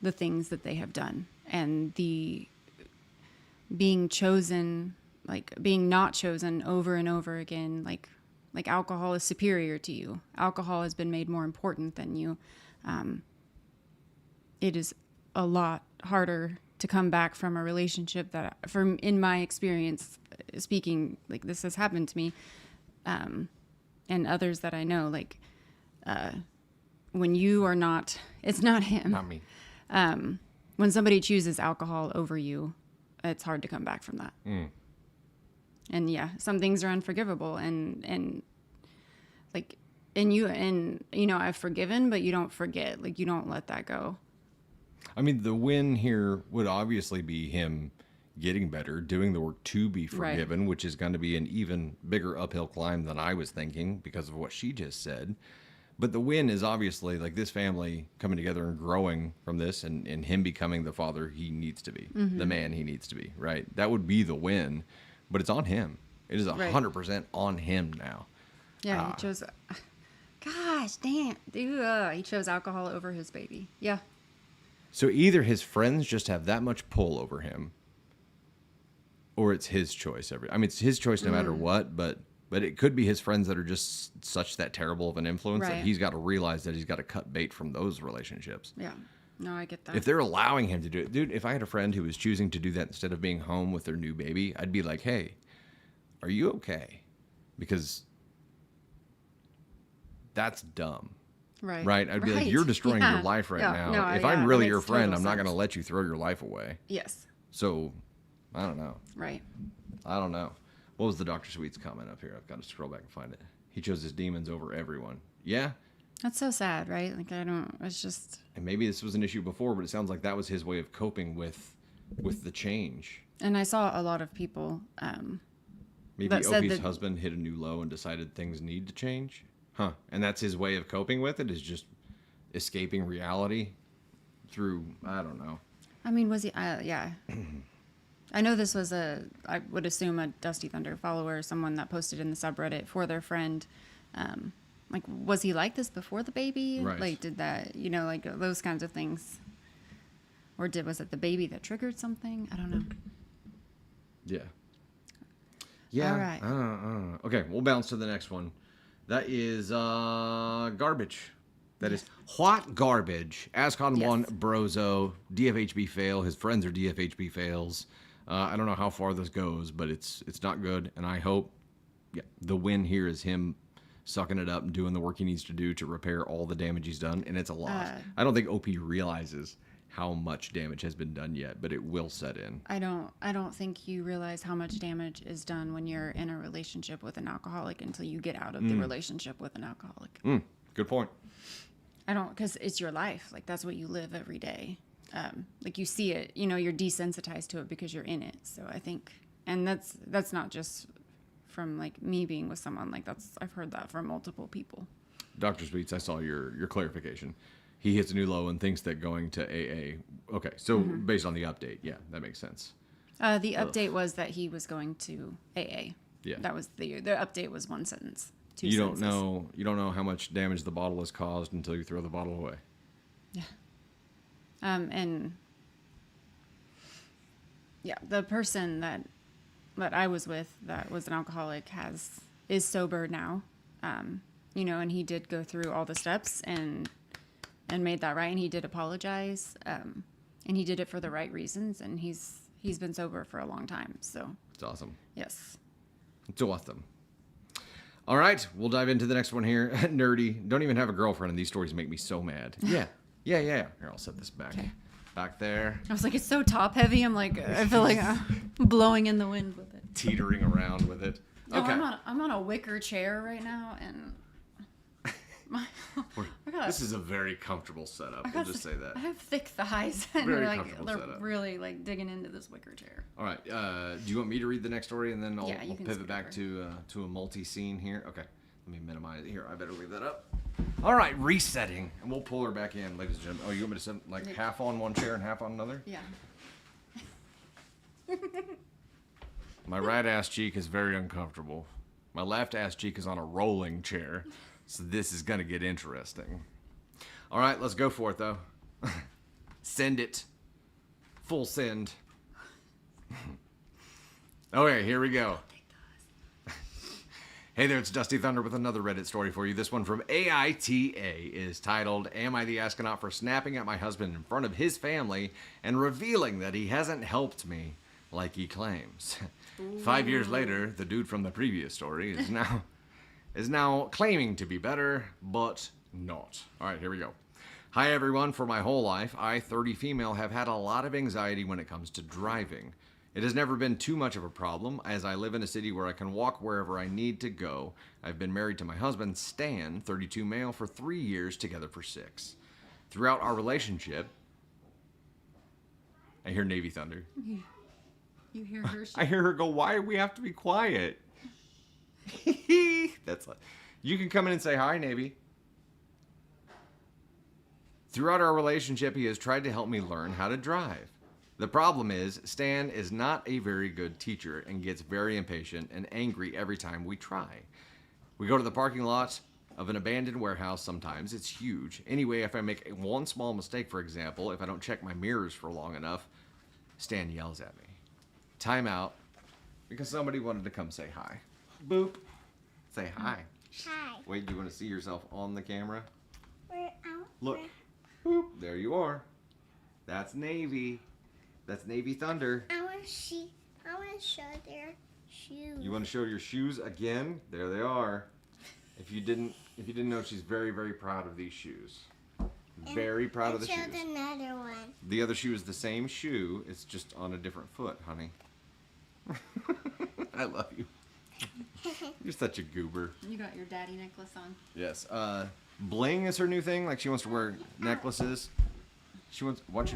the things that they have done, and the being chosen, like being not chosen over and over again, like alcohol is superior to you. Alcohol has been made more important than you. It is a lot harder to come back from a relationship that, from in my experience speaking, like this has happened to me, and others that I know, like when you are not, it's not him. Not me. When somebody chooses alcohol over you, it's hard to come back from that. And yeah, some things are unforgivable, and I've forgiven, but you don't forget, like you don't let that go. I mean, the win here would obviously be him getting better, doing the work to be forgiven, which is going to be an even bigger uphill climb than I was thinking because of what she just said. But the win is obviously like this family coming together and growing from this, and him becoming the father he needs to be, the man he needs to be, right? That would be the win, but it's on him. It is 100% on him now. Yeah, he chose. Gosh, damn, dude, he chose alcohol over his baby. Yeah. So either his friends just have that much pull over him, or it's his choice. I mean, it's his choice no matter what, but it could be his friends that are just such that terrible of an influence that he's got to realize that he's got to cut bait from those relationships. Yeah. No, I get that. If they're allowing him to do it, dude, if I had a friend who was choosing to do that instead of being home with their new baby, I'd be like, hey, are you okay? Because that's dumb. Right? I'd be like, you're destroying your life right now. No, if I'm really your friend, I'm not going to let you throw your life away. Yes. So, I don't know. Right. I don't know. What was the Dr. Sweet's comment up here? I've got to scroll back and find it. He chose his demons over everyone. Yeah. That's so sad, right? Like, it's just. And maybe this was an issue before, but it sounds like that was his way of coping with the change. And I saw a lot of people. Maybe Opie's husband hit a new low and decided things need to change. Huh. And that's his way of coping with it, is just escaping reality through, I don't know. I mean, was he? Yeah. I know this was I would assume a Dusty Thunder follower, someone that posted in the subreddit for their friend. Like, was he like this before the baby? Right. Like, did that, like those kinds of things? Or was it the baby that triggered something? I don't know. Yeah. Yeah. All right. Okay, we'll bounce to the next one. That is garbage. That is what garbage. Ascon 1, Brozo, DFHB fail. His friends are DFHB fails. I don't know how far this goes, but it's not good. And I hope the win here is him sucking it up and doing the work he needs to do to repair all the damage he's done. And it's a lot. I don't think OP realizes how much damage has been done yet, but it will set in. I don't think you realize how much damage is done when you're in a relationship with an alcoholic until you get out of the relationship with an alcoholic. Good point. Because it's your life. Like, that's what you live every day. Like, you see it, you're desensitized to it because you're in it. So I think, and that's not just from like me being with someone. Like, I've heard that from multiple people. Dr. Sweets, I saw your clarification. He hits a new low and thinks that going to AA. Okay, so based on the update, yeah, that makes sense. The update was that he was going to AA. Yeah, that was the update was one sentence. You don't know how much damage the bottle has caused until you throw the bottle away. Yeah. And yeah, the person that I was with that was an alcoholic is sober now. And he did go through all the steps and made that right, and he did apologize. And he did it for the right reasons, and he's been sober for a long time. So it's awesome. Yes. It's awesome. All right, we'll dive into the next one here. Nerdy. Don't even have a girlfriend, and these stories make me so mad. Yeah. Here, I'll set this back. Okay. Back there. I was like, it's so top heavy. I'm like, I feel like I'm blowing in the wind with it. Teetering around with it. No, okay. I'm on a wicker chair right now, and this is a very comfortable setup. We'll just say that. I have thick thighs, and very they're setup. really like digging into this wicker chair. All right. Do you want me to read the next story, and then I'll pivot back over. to a multi-scene here? Okay. Let me minimize it here. I better leave that up. All right, resetting, and we'll pull her back in, ladies and gentlemen. Oh, you want me to sit like half on one chair and half on another? Yeah. My right ass cheek is very uncomfortable. My left ass cheek is on a rolling chair, so this is gonna get interesting. All right, let's go for it though. Send it. Full send. Okay, here we go. Hey there, it's Dusty Thunder with another Reddit story for you. This one from AITA is titled, Am I the Astronaut for Snapping at My Husband in Front of His Family and Revealing That He Hasn't Helped Me Like He Claims? 5 years later, the dude from the previous story is now claiming to be better, but not. All right, here we go. Hi everyone, for my whole life, I, 30 female, have had a lot of anxiety when it comes to driving. It has never been too much of a problem, as I live in a city where I can walk wherever I need to go. I've been married to my husband, Stan, 32 male, for 3 years, together for 6. Throughout our relationship, I hear Navy Thunder. You hear her? I hear her go, why do we have to be quiet? That's like, you can come in and say hi, Navy. Throughout our relationship, he has tried to help me learn how to drive. The problem is, Stan is not a very good teacher and gets very impatient and angry every time we try. We go to the parking lot of an abandoned warehouse sometimes. It's huge. Anyway, if I make one small mistake, for example, if I don't check my mirrors for long enough, Stan yells at me. Time out, because somebody wanted to come say hi. Boop. Say hi. Hi. Wait, do you want to see yourself on the camera? We're out. Look. Boop. There you are. That's Navy. That's Navy Thunder. I want to see. I want to show their shoes. You want to show your shoes again? There they are. If you didn't know, she's very, very proud of these shoes. Very proud of the shoes. Showed another one. The other shoe is the same shoe. It's just on a different foot, honey. I love you. You're such a goober. You got your daddy necklace on. Yes. Bling is her new thing. Like she wants to wear necklaces. She wants. Watch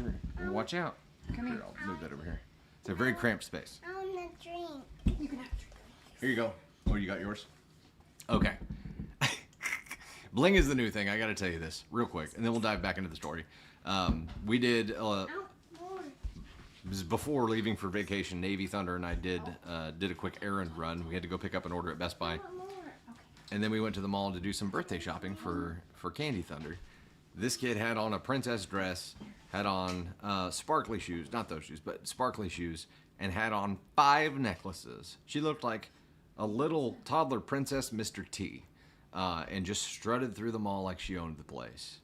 out. Come here. I'll move that over here. It's a very cramped space. I want to drink. You can have a drink. Here you go. Oh, you got yours? Okay. Bling is the new thing. I got to tell you this real quick, and then we'll dive back into the story. We did. More. It was before leaving for vacation. Navy Thunder and I did a quick errand run. We had to go pick up an order at Best Buy, More. and then we went to the mall to do some birthday shopping for Candy Thunder. This kid had on a princess dress, had on sparkly shoes, not those shoes, but sparkly shoes, and had on 5 necklaces. She looked like a little toddler princess, Mr. T, and just strutted through the mall like she owned the place.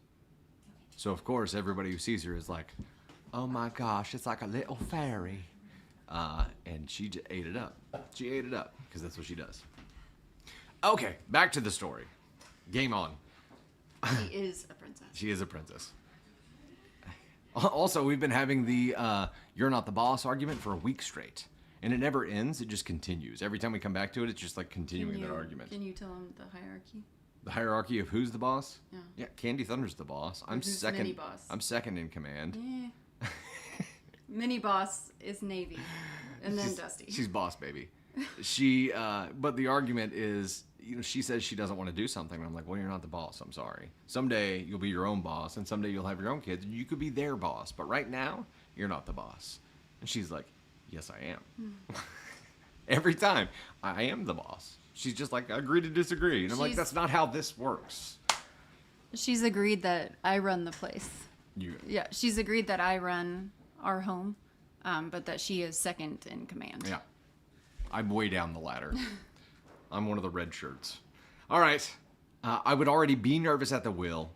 So of course, everybody who sees her is like, "Oh my gosh, it's like a little fairy," and she just ate it up. She ate it up because that's what she does. Okay, back to the story. Game on. She is a princess. She is a princess. Also, we've been having the "you're not the boss" argument for a week straight, and it never ends. It just continues. Every time we come back to it, it's just like continuing that argument. Can you tell him the hierarchy? The hierarchy of who's the boss? Yeah. Yeah, Candy Thunder's the boss. I'm Who's second. mini boss? I'm second in command. Mini boss is Navy, and then Dusty. She's boss, baby. But the argument is, she says she doesn't want to do something. And I'm like, well, you're not the boss. I'm sorry. Someday you'll be your own boss, and someday you'll have your own kids, and you could be their boss. But right now, you're not the boss. And she's like, yes, I am. Every time, I am the boss. She's just like, agree to disagree. And I'm like, that's not how this works. She's agreed that I run the place. You. Yeah, she's agreed that I run our home, but that she is second in command. Yeah. I'm way down the ladder. I'm one of the red shirts. All right. I would already be nervous at the wheel,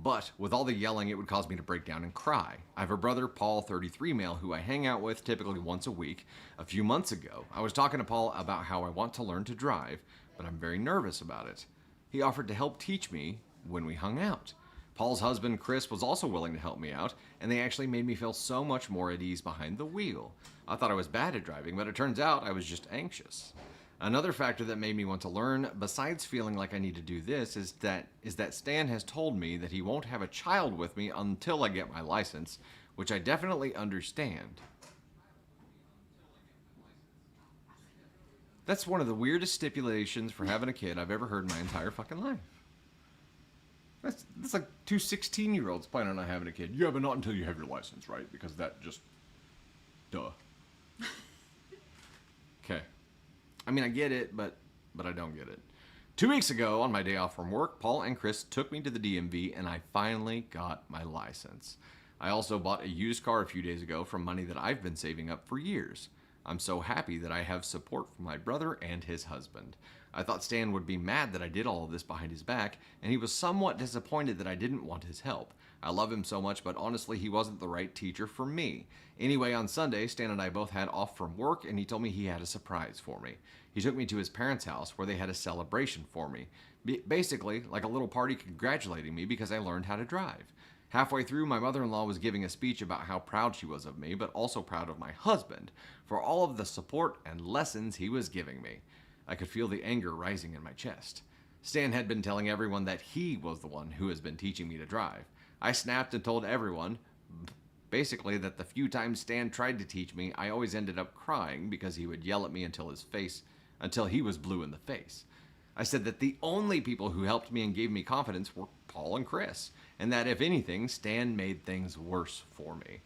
but with all the yelling, it would cause me to break down and cry. I have a brother, Paul, 33 male, who I hang out with typically once a week. A few months ago, I was talking to Paul about how I want to learn to drive, but I'm very nervous about it. He offered to help teach me when we hung out. Paul's husband, Chris, was also willing to help me out, and they actually made me feel so much more at ease behind the wheel. I thought I was bad at driving, but it turns out I was just anxious. Another factor that made me want to learn, besides feeling like I need to do this, is that Stan has told me that he won't have a child with me until I get my license, which I definitely understand. That's one of the weirdest stipulations for having a kid I've ever heard in my entire fucking life. That's like 2 16-year-olds planning on not having a kid. Yeah, but not until you have your license, right? Because that just... duh. Okay. I mean, I get it, but I don't get it. 2 weeks ago, on my day off from work, Paul and Chris took me to the DMV, and I finally got my license. I also bought a used car a few days ago from money that I've been saving up for years. I'm so happy that I have support from my brother and his husband. I thought Stan would be mad that I did all of this behind his back, and he was somewhat disappointed that I didn't want his help. I love him so much, but honestly, he wasn't the right teacher for me. Anyway, on Sunday, Stan and I both had off from work, and he told me he had a surprise for me. He took me to his parents' house where they had a celebration for me. Basically, like a little party congratulating me because I learned how to drive. Halfway through, my mother-in-law was giving a speech about how proud she was of me, but also proud of my husband for all of the support and lessons he was giving me. I could feel the anger rising in my chest. Stan had been telling everyone that he was the one who has been teaching me to drive. I snapped and told everyone, basically, that the few times Stan tried to teach me, I always ended up crying because he would yell at me until he was blue in the face. I said that the only people who helped me and gave me confidence were Paul and Chris, and that if anything, Stan made things worse for me.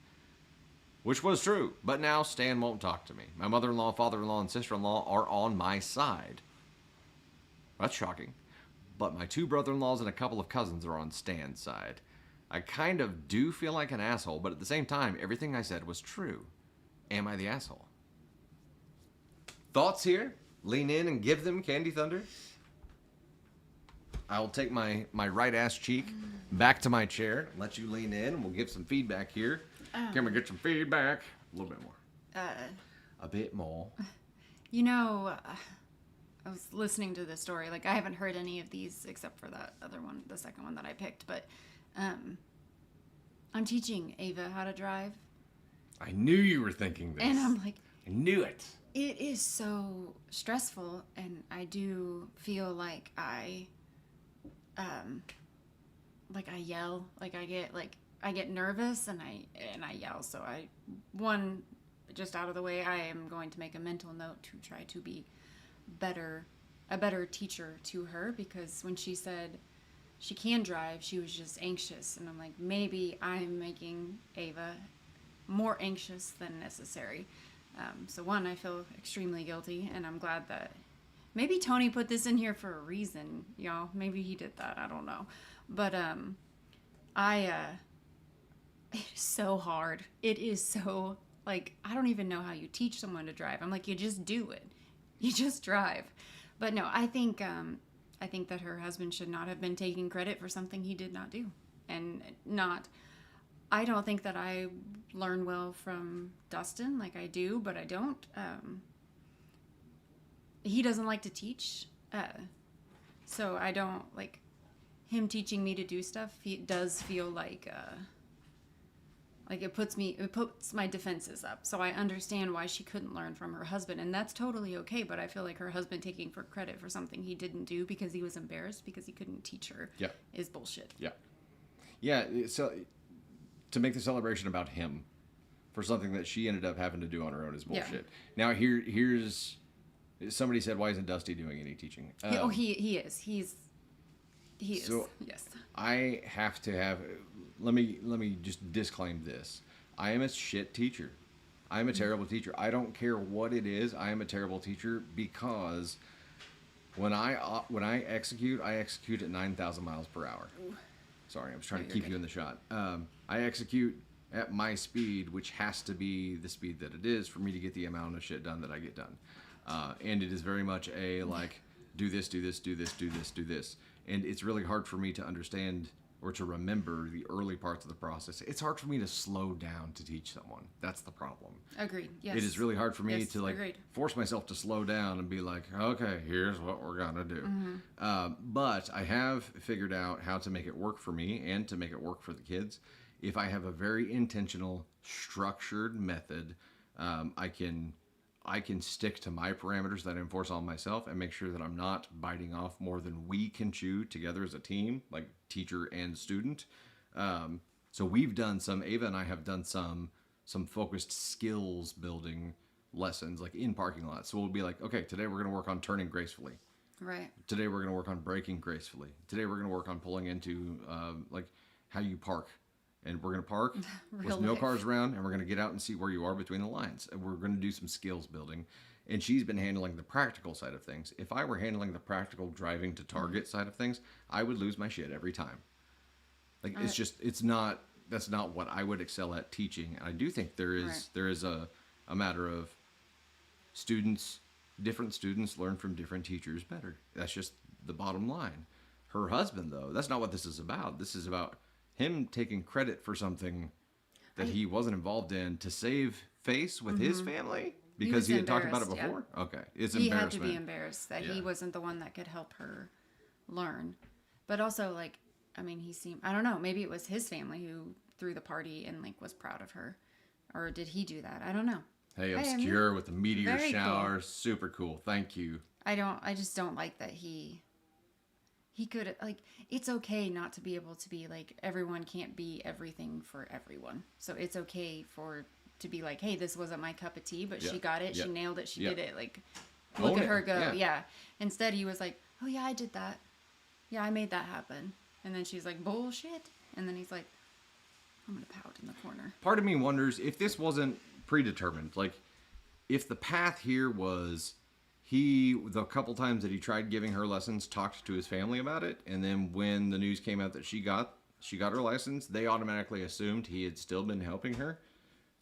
Which was true, but now Stan won't talk to me. My mother-in-law, father-in-law, and sister-in-law are on my side. That's shocking. But my 2 brother-in-laws and a couple of cousins are on Stan's side. I kind of do feel like an asshole, but at the same time, everything I said was true. Am I the asshole? Thoughts here? Lean in and give them, Candy Thunder. I'll take my right ass cheek back to my chair, let you lean in, and we'll give some feedback here. Can we get some feedback? A little bit more. A bit more. You know, I was listening to this story. Like, I haven't heard any of these except for that other one, the second one that I picked. But I'm teaching Ava how to drive. I knew you were thinking this. And I'm like, I knew it. it is so stressful. And I do feel like I yell. Like, I get nervous and I yell. So just out of the way, I am going to make a mental note to try to be a better teacher to her, because when she said she can drive, she was just anxious, and I'm like, maybe I'm making Ava more anxious than necessary. So I feel extremely guilty, and I'm glad that maybe Tony put this in here for a reason, y'all. Maybe he did that, I don't know. But it is so hard. It is so, like, I don't even know how you teach someone to drive. I'm like, you just do it. You just drive. But no, I think that her husband should not have been taking credit for something he did not do. And I don't think that I learn well from Dustin like I do, but I don't. He doesn't like to teach. So I don't, like, him teaching me to do stuff. He does feel like it puts my defenses up. So I understand why she couldn't learn from her husband, and that's totally okay. But I feel like her husband taking for credit for something he didn't do because he was embarrassed because he couldn't teach her is bullshit. Yeah. So to make the celebration about him for something that she ended up having to do on her own is bullshit. Now here's somebody said, why isn't Dusty doing any teaching? He is. He is. So yes. I have to have. Let me just disclaim this. I am a shit teacher. I am a terrible teacher. I don't care what it is. I am a terrible teacher because when I execute at 9,000 miles per hour. Ooh. Sorry, I was trying to keep you in the shot. I execute at my speed, which has to be the speed that it is for me to get the amount of shit done that I get done. And it is very much a, like, do this, do this, do this, do this, do this. And it's really hard for me to understand or to remember the early parts of the process. It's hard for me to slow down to teach someone. That's the problem. Agreed. Yes. It is really hard for me to, like, agreed. force myself to slow down and be like, okay, here's what we're gonna do. Mm-hmm. But I have figured out how to make it work for me and to make it work for the kids. If I have a very intentional, structured method, I can stick to my parameters that I enforce on myself and make sure that I'm not biting off more than we can chew together as a team, like teacher and student. So Ava and I have done some focused skills building lessons, like in parking lots. So we'll be like, okay, today we're going to work on turning gracefully. Right. Today we're going to work on braking gracefully. Today we're going to work on pulling into like how you park. And we're going to park with no cars around, and we're going to get out and see where you are between the lines. And we're going to do some skills building. And she's been handling the practical side of things. If I were handling the practical driving to target side of things, I would lose my shit every time. Like, that's not what I would excel at teaching. And I do think there is a matter of different students learn from different teachers better. That's just the bottom line. Her husband, though, that's not what this is about. This is about him taking credit for something that he wasn't involved in to save face with his family because he had talked about it before. Yeah. Okay, it's embarrassment. He had to be embarrassed that he wasn't the one that could help her learn. But also, like, I mean, I don't know, maybe it was his family who threw the party and, like, was proud of her, or did he do that? I don't know. Hey, obscure with the meteor shower, cool. Super cool. Thank you. I just don't like that he could, like, it's okay not to be able to be, like, everyone can't be everything for everyone. So it's okay to be like, hey, this wasn't my cup of tea, but she got it, she nailed it, she did it. Like, look at her go. Yeah. Instead, he was like, oh, yeah, I did that. Yeah, I made that happen. And then she's like, bullshit. And then he's like, I'm going to pout in the corner. Part of me wonders if this wasn't predetermined. Like, if the path here was the couple times that he tried giving her lessons, talked to his family about it, and then when the news came out that she got her license, they automatically assumed he had still been helping her.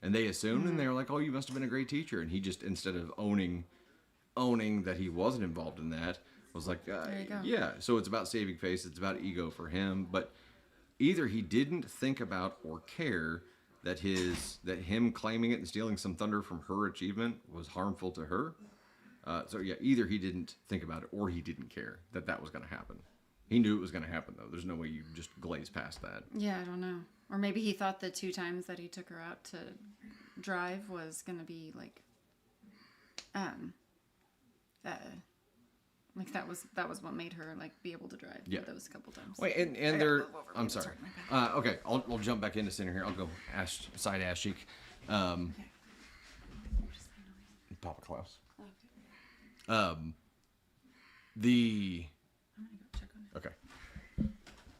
And they assumed, and they were like, oh, you must have been a great teacher. And he just, instead of owning that he wasn't involved in that, was like, there you go. yeah. So it's about saving face. It's about ego for him. But either he didn't think about or care that him claiming it and stealing some thunder from her achievement was harmful to her. So yeah, either he didn't think about it or he didn't care that was going to happen. He knew it was going to happen, though. There's no way you just glaze past that. Yeah, I don't know. Or maybe he thought the 2 times that he took her out to drive was going to be like, like that was what made her like be able to drive. Yeah. Those couple times. Wait, and I'm sorry. Okay, I'll jump back into center here. I'll go side ass cheek. Papa Klaus. Okay. The I'm gonna go check on it. okay.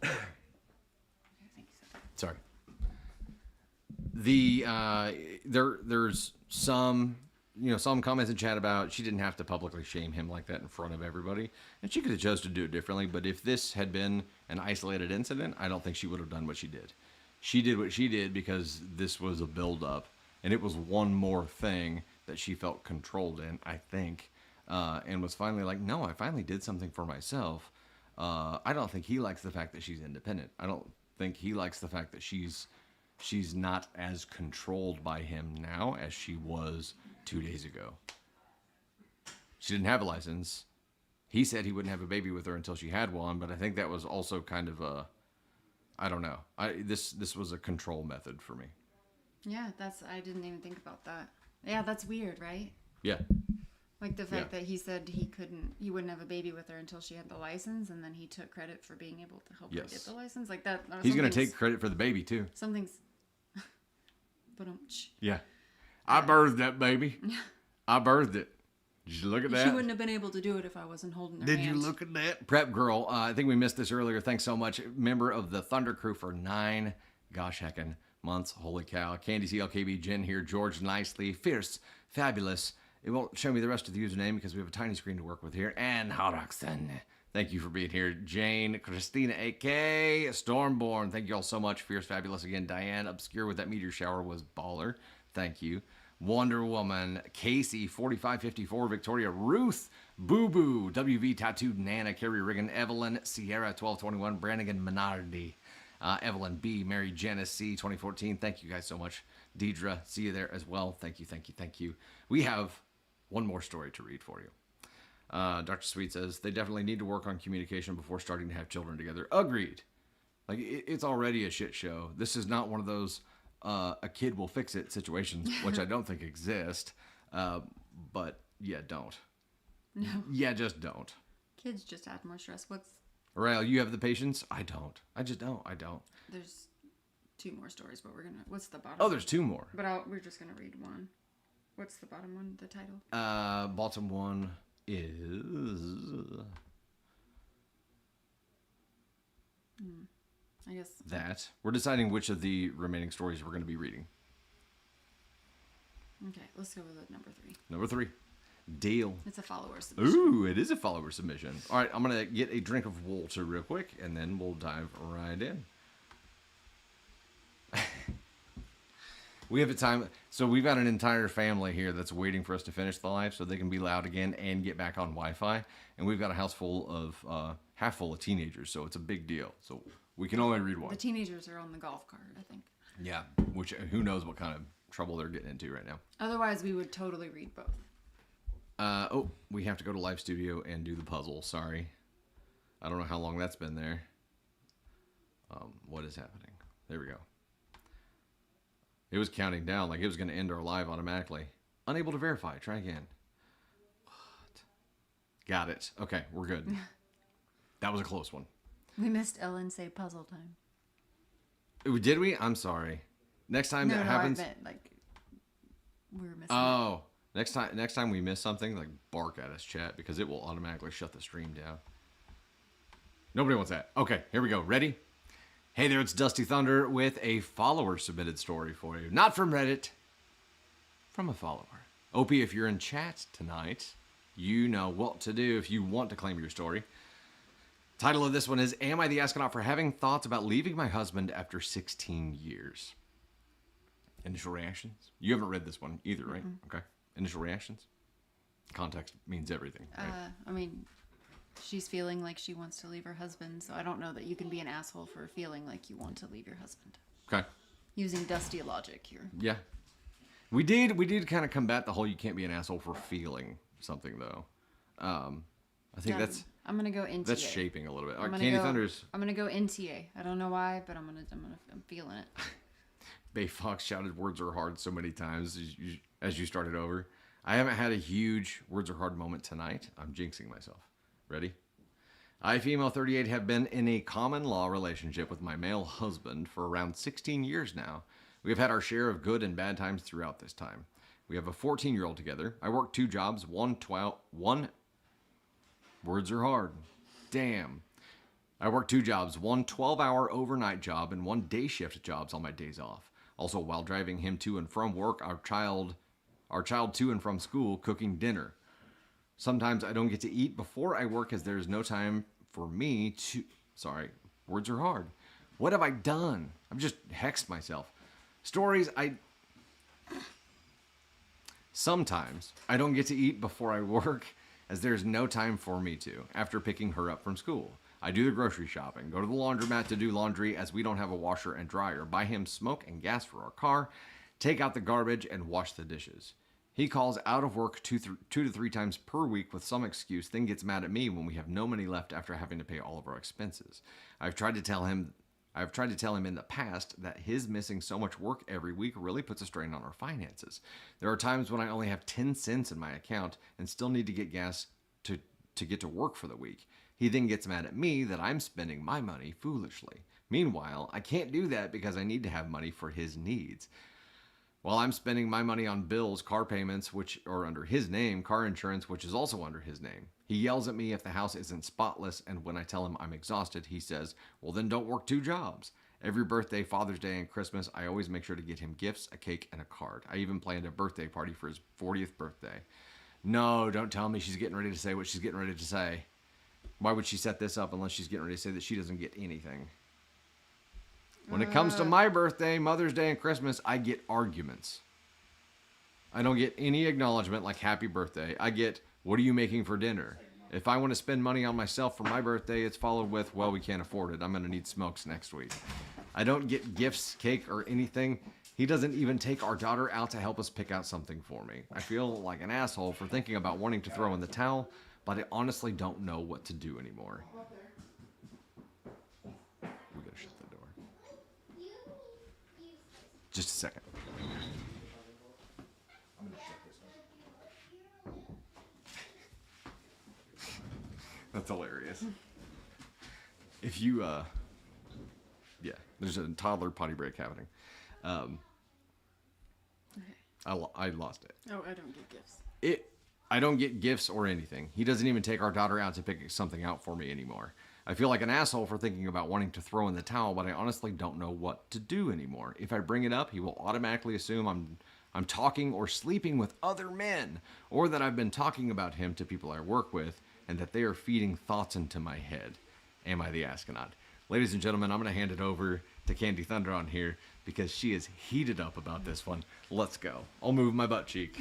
Okay, thank you. Sorry. There's some comments in chat about she didn't have to publicly shame him like that in front of everybody, and she could have chose to do it differently. But if this had been an isolated incident, I don't think she would have done what she did. She did what she did because this was a build-up, and it was one more thing that she felt controlled in, I think, and was finally like, no, I finally did something for myself. I don't think he likes the fact that she's independent. I don't think he likes the fact that she's not as controlled by him now as she was 2 days ago. She didn't have a license. He said he wouldn't have a baby with her until she had one, but I think that was also kind of I don't know. This was a control method for me. Yeah, I didn't even think about that. Yeah, that's weird, right? Yeah. Like the fact that he said he wouldn't have a baby with her until she had the license, and then he took credit for being able to help her get the license. Like that. He's going to take credit for the baby too. Something's. But yeah, I birthed that baby. I birthed it. Did you look at that? She wouldn't have been able to do it if I wasn't holding her hand. Did you look at that? Prep girl. I think we missed this earlier. Thanks so much. Member of the Thunder Crew for 9 gosh heckin' months. Holy cow. Candy CLKB, Jen here, George Nicely, Fierce, Fabulous. It won't show me the rest of the username because we have a tiny screen to work with here. And Horoxen. Thank you for being here. Jane, Christina, AK, Stormborn. Thank you all so much. Fierce, Fabulous again. Diane, Obscure with that meteor shower was baller. Thank you. Wonder Woman, Casey, 4554, Victoria, Ruth, Boo Boo, WV Tattooed, Nana, Carrie Riggin, Evelyn, Sierra, 1221, Brannigan Menardi, Evelyn B, Mary Janice C, 2014. Thank you guys so much. Deidre, see you there as well. Thank you, thank you, thank you. We have one more story to read for you. Dr. Sweet says, they definitely need to work on communication before starting to have children together. Agreed. Like, it's already a shit show. This is not one of those a kid will fix it situations, which I don't think exist. But, yeah, don't. No. Yeah, just don't. Kids just add more stress. Rael, you have the patience? I don't. I just don't. I don't. There's 2 more stories, but what's the bottom? Oh, there's 2 more. But we're just going to read one. What's the bottom one, the title? Bottom one is... I guess... that. We're deciding which of the remaining stories we're going to be reading. Okay, let's go with number 3. Number 3. Deal. It's a follower submission. Ooh, it is a follower submission. All right, I'm going to get a drink of water real quick, and then we'll dive right in. We have a time, so we've got an entire family here that's waiting for us to finish the live so they can be loud again and get back on Wi-Fi. And we've got a house full of, half full of teenagers, so it's a big deal. So we can only read one. The teenagers are on the golf cart, I think. Yeah, which who knows what kind of trouble they're getting into right now. Otherwise, we would totally read both. Oh, we have to go to Live Studio and do the puzzle. Sorry. I don't know how long that's been there. What is happening? There we go. It was counting down like it was going to end our live automatically. Unable to verify. Try again. What? Got it. Okay, we're good. That was a close one. We missed Ellen say puzzle time. Did we? I'm sorry. Next time that happens. I meant, like, we were missing. Oh, next time we miss something, like bark at us, chat, because it will automatically shut the stream down. Nobody wants that. Okay, here we go. Ready? Hey there, it's Dusty Thunder with a follower submitted story for you. Not from Reddit, from a follower. Opie, if you're in chat tonight, you know what to do if you want to claim your story. Title of this one is, Am I the Astronaut for Having Thoughts About Leaving My Husband After 16 Years? Initial reactions? You haven't read this one either, right? Okay. Initial reactions? Context means everything. Right? I mean, she's feeling like she wants to leave her husband, so I don't know that you can be an asshole for feeling like you want to leave your husband. Okay. Using Dusty logic here. Yeah. We did kind of combat the whole you can't be an asshole for feeling something, though. I think I'm gonna go NTA. that's shaping a little bit. Candy Thunders. I'm gonna go NTA. I don't know why, but I'm feeling it. Bay Fox shouted words are hard so many times as you started over. I haven't had a huge words are hard moment tonight. I'm jinxing myself. Ready? I, female 38, have been in a common law relationship with my male husband for around 16 years now. We have had our share of good and bad times throughout this time. We have a 14-year-old together. I work 2 jobs, one words are hard. Damn. I work 2 jobs, one 12-hour overnight job and 1 day shift jobs on my days off. Also, while driving him to and from work, our child to and from school, cooking dinner. Sometimes I don't get to eat before I work as there's no time for me to... Sorry, words are hard. What have I done? I've just hexed myself. Sometimes I don't get to eat before I work as there's no time for me to, after picking her up from school. I do the grocery shopping, go to the laundromat to do laundry as we don't have a washer and dryer, buy him smoke and gas for our car, take out the garbage, and wash the dishes. He calls out of work 2 to 3 times per week with some excuse, then gets mad at me when we have no money left after having to pay all of our expenses. I've tried to tell him in the past that his missing so much work every week really puts a strain on our finances. There are times when I only have 10 cents in my account and still need to get gas to get to work for the week. He then gets mad at me that I'm spending my money foolishly. Meanwhile, I can't do that because I need to have money for his needs. While I'm spending my money on bills, car payments, which are under his name, car insurance, which is also under his name. He yells at me if the house isn't spotless, and when I tell him I'm exhausted, he says, well, then don't work 2 jobs. Every birthday, Father's Day, and Christmas, I always make sure to get him gifts, a cake, and a card. I even planned a birthday party for his 40th birthday. No, don't tell me she's getting ready to say what she's getting ready to say. Why would she set this up unless she's getting ready to say that she doesn't get anything? When it comes to my birthday, Mother's Day, and Christmas, I get arguments. I don't get any acknowledgement like happy birthday. I get, what are you making for dinner? If I want to spend money on myself for my birthday, it's followed with, well, we can't afford it. I'm going to need smokes next week. I don't get gifts, cake, or anything. He doesn't even take our daughter out to help us pick out something for me. I feel like an asshole for thinking about wanting to throw in the towel, but I honestly don't know what to do anymore. We gotta shut the door. Just a second. I'm gonna shut this one. That's hilarious. If you, yeah, there's a toddler potty break happening. I lost it. Oh, I don't get gifts. I don't get gifts or anything. He doesn't even take our daughter out to pick something out for me anymore. I feel like an asshole for thinking about wanting to throw in the towel, but I honestly don't know what to do anymore. If I bring it up, he will automatically assume I'm talking or sleeping with other men, or that I've been talking about him to people I work with, and that they are feeding thoughts into my head. Am I the astronaut? Ladies and gentlemen, I'm going to hand it over to Candy Thunder on here because she is heated up about this one. Let's go. I'll move my butt cheek.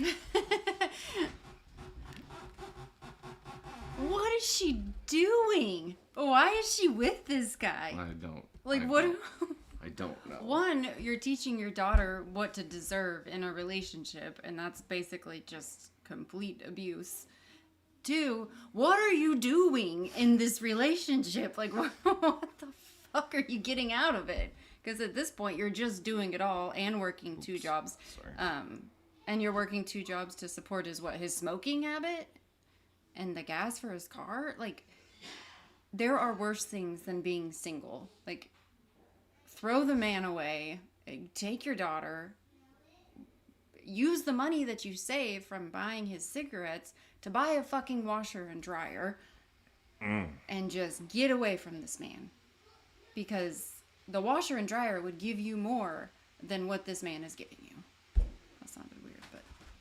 What is she doing? Why is she with this guy? I don't. I don't know. One, you're teaching your daughter what to deserve in a relationship, and that's basically just complete abuse. 2, what are you doing in this relationship? Like, what the fuck are you getting out of it? Because at this point, you're just doing it all and working 2 jobs. Sorry. And you're working 2 jobs to support his smoking habit and the gas for his car. Like, there are worse things than being single. Like, throw the man away, take your daughter, use the money that you save from buying his cigarettes to buy a fucking washer and dryer. and just get away from this man. Because the washer and dryer would give you more than what this man is giving you. That sounded weird,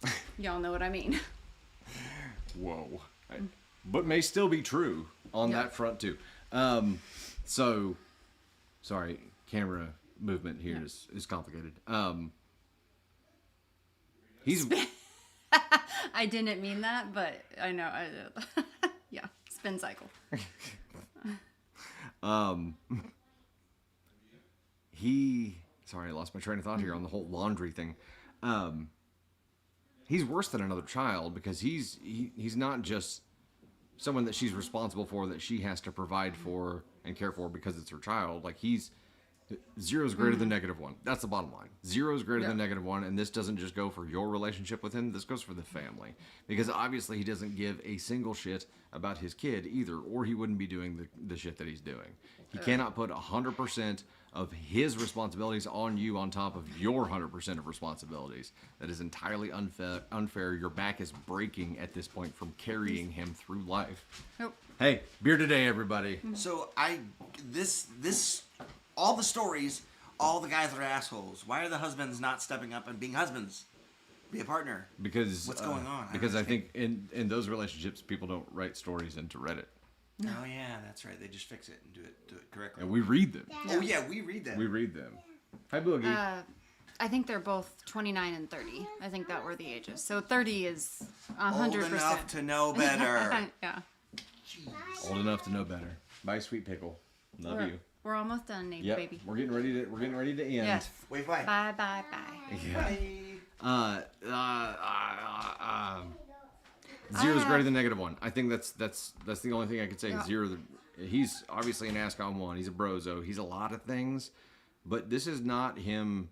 but y'all know what I mean. Whoa. But may still be true on Yeah. that front too. So, sorry, camera movement here is complicated. He's I didn't mean that, but I know. Yeah, spin cycle. Sorry, I lost my train of thought here on the whole laundry thing. He's worse than another child because he's not just someone that she's responsible for, that she has to provide for and care for because it's her child. Like, zero is greater than -1. That's the bottom line. Zero is greater than -1, and this doesn't just go for your relationship with him. This goes for the family. Because obviously he doesn't give a single shit about his kid either, or he wouldn't be doing the shit that he's doing. He cannot put 100% of his responsibilities on you on top of your 100% of responsibilities. That is entirely unfair. Your back is breaking at this point from carrying him through life. Nope. Hey, beer today, everybody. So this all the stories, all the guys are assholes. Why are the husbands not stepping up and being husbands? Be a partner. Because What's going on? Because I think in those relationships, people don't write stories into Reddit, Oh yeah, that's right. They just fix it and do it correctly. and we read them. Oh yeah, we read that. We read them. Hi, Boogie. I think they're both 29 and 30. I think that were the ages. So 30 is Old 100%. enough to know better. Yeah. Old enough to know better. Bye, sweet pickle. Love you. We're almost done, Nate, Yep. baby. We're getting ready to end. Yes. Wait, bye. Bye, bye, bye. Yeah. Bye. Zero is greater than -1. I think that's the only thing I could say. Yeah. Zero. He's obviously an ASCON 1. He's a brozo. He's a lot of things, but this is not him.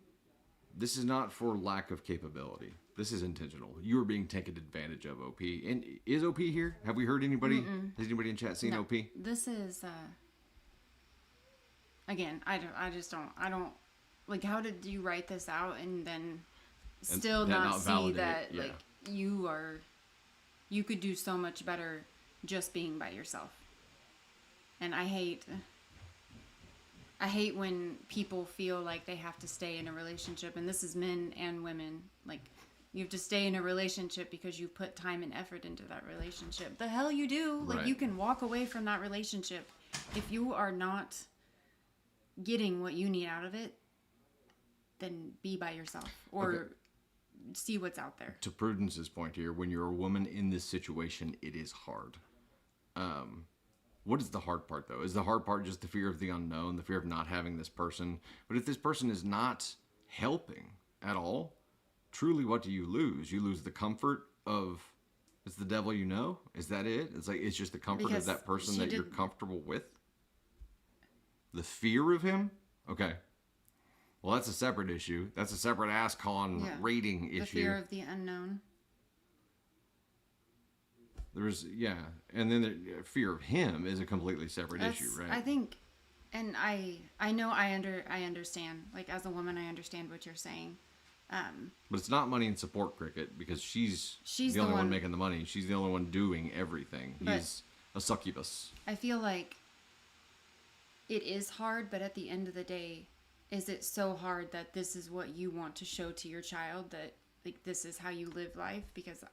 This is not for lack of capability. This is intentional. You are being taken advantage of, OP. And is OP here? Have we heard anybody? Has anybody in chat seen No, OP? This is, again, I don't, like, how did you write this out and then still that not not see validate that, it? Yeah. like, you could do so much better just being by yourself. And I hate when people feel like they have to stay in a relationship, and this is men and women, like, you have to stay in a relationship because you put time and effort into that relationship. The hell you do. Like, Right. you can walk away from that relationship if you are not getting what you need out of it. Then be by yourself or Okay. see what's out there. To Prudence's point here, when you're a woman in this situation, it is hard. What is the hard part, though? Is the hard part just the fear of the unknown, the fear of not having this person? But if this person is not helping at all, truly, what do you lose? You lose the comfort of, it's the devil you know? Is that it? It's like, it's just the comfort Because of that person she that you're did- comfortable with? The fear of him? Okay. Well, that's a separate issue. That's a separate ASCON Yeah. rating The issue. fear of the unknown. There's, yeah. And then the fear of him is a completely separate issue, right? I think, and I know I understand. Like, as a woman, I understand what you're saying. But it's not money and support, Cricket, because she's She's the the only one one- making the money. She's the only one doing everything. But- He's a succubus. I feel like it is hard, but at the end of the day, is it so hard that this is what you want to show to your child, that, like, this is how you live life? Because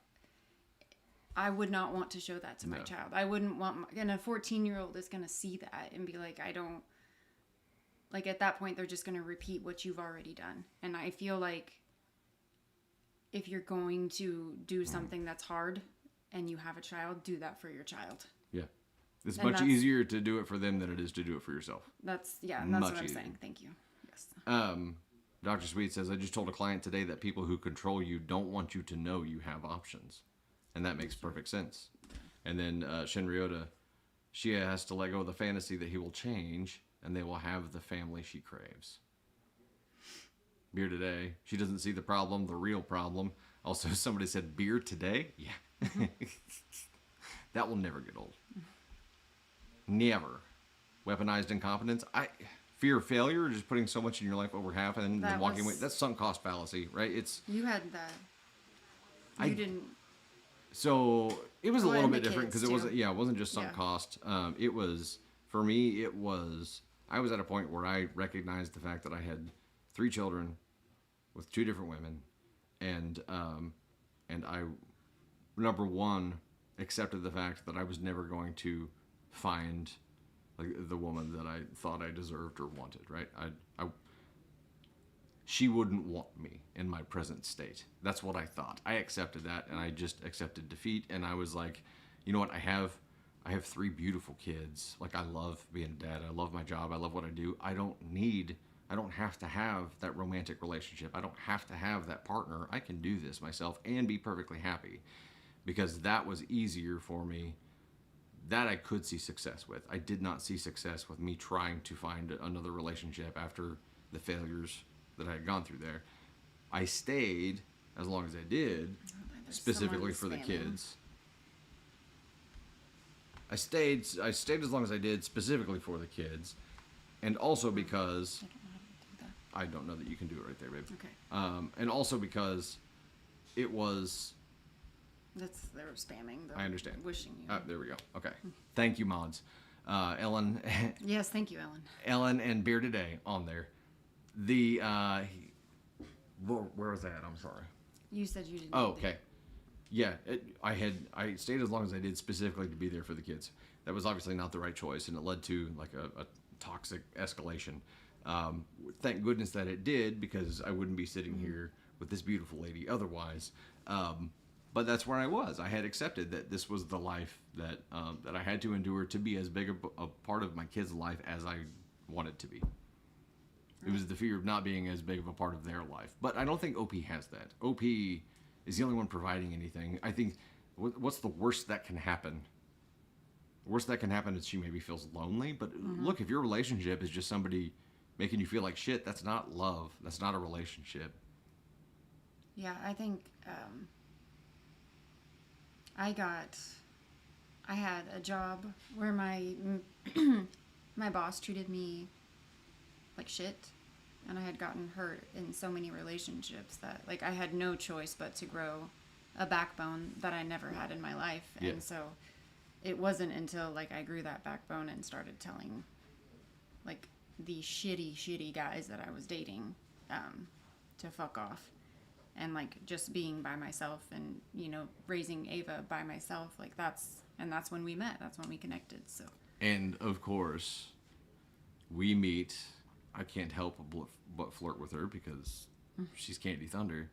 I would not want to show that to my No. child. I wouldn't want and a 14-year-old is going to see that and be like, I don't, like, at that point, they're just going to repeat what you've already done. And I feel like if you're going to do something that's hard and you have a child, do that for your child. Yeah. It's And much that's- easier to do it for them than it is to do it for yourself. That's Much what I'm easier. saying. Thank you. Yes. Dr. Sweet says, I just told a client today that people who control you don't want you to know you have options. And that makes perfect sense. And then Shinryota, she has to let go of the fantasy that he will change and they will have the family she craves. Beer today. She doesn't see the problem, the real problem. Also, somebody said, beer today? Yeah. That will never get old. Never. Weaponized incompetence. Fear of failure, just putting so much in your life over half and then That walking was- away. That's sunk cost fallacy, right? It's You had that. I- You didn't. So it was a Well, little and bit the different because kids, it wasn't. too. Yeah, it wasn't just sunk Yeah. cost. It was for me. It was. I was at a point where I recognized the fact that I had 3 children with 2 different women, and I, number one, accepted the fact that I was never going to find like the woman that I thought I deserved or wanted. Right. She wouldn't want me in my present state. That's what I thought. I accepted that, and I just accepted defeat. And I was like, you know what? I have 3 beautiful kids. Like, I love being a dad. I love my job. I love what I do. I don't have to have that romantic relationship. I don't have to have that partner. I can do this myself and be perfectly happy, because that was easier for me. That I could see success with. I did not see success with me trying to find another relationship after the failures that I had gone through there. I stayed as long as I did, There's specifically for someone the spamming. kids. I stayed as long as I did, specifically for the kids, and also because I don't know how to do that. I don't know that you can do it right there, babe. Okay. And also because it was. They were spamming. I understand. Wishing you. There we go. Okay. Thank you, mods. Ellen, Yes, thank you, Ellen. Ellen, and Beer Today on there. The where was that? I'm sorry. You said you didn't. Oh, need the- okay. Yeah, I stayed as long as I did specifically to be there for the kids. That was obviously not the right choice, and it led to like a toxic escalation. Thank goodness that it did, because I wouldn't be sitting here with this beautiful lady otherwise. But that's where I was. I had accepted that this was the life that that I had to endure to be as big a part of my kids' life as I wanted to be. It was the fear of not being as big of a part of their life. But I don't think OP has that. OP is the only one providing anything. I think, what's the worst that can happen? The worst that can happen is she maybe feels lonely. But look, if your relationship is just somebody making you feel like shit, that's not love. That's not a relationship. Yeah, I think I had a job where my my boss treated me like shit, and I had gotten hurt in so many relationships that like I had no choice but to grow a backbone that I never had in my life. Yeah. And so it wasn't until like I grew that backbone and started telling like the shitty guys that I was dating to fuck off, and like just being by myself, and you know, raising Ava by myself, like that's when we met. That's when we connected. So And of course, we meet. I can't help but flirt with her because she's Candy Thunder.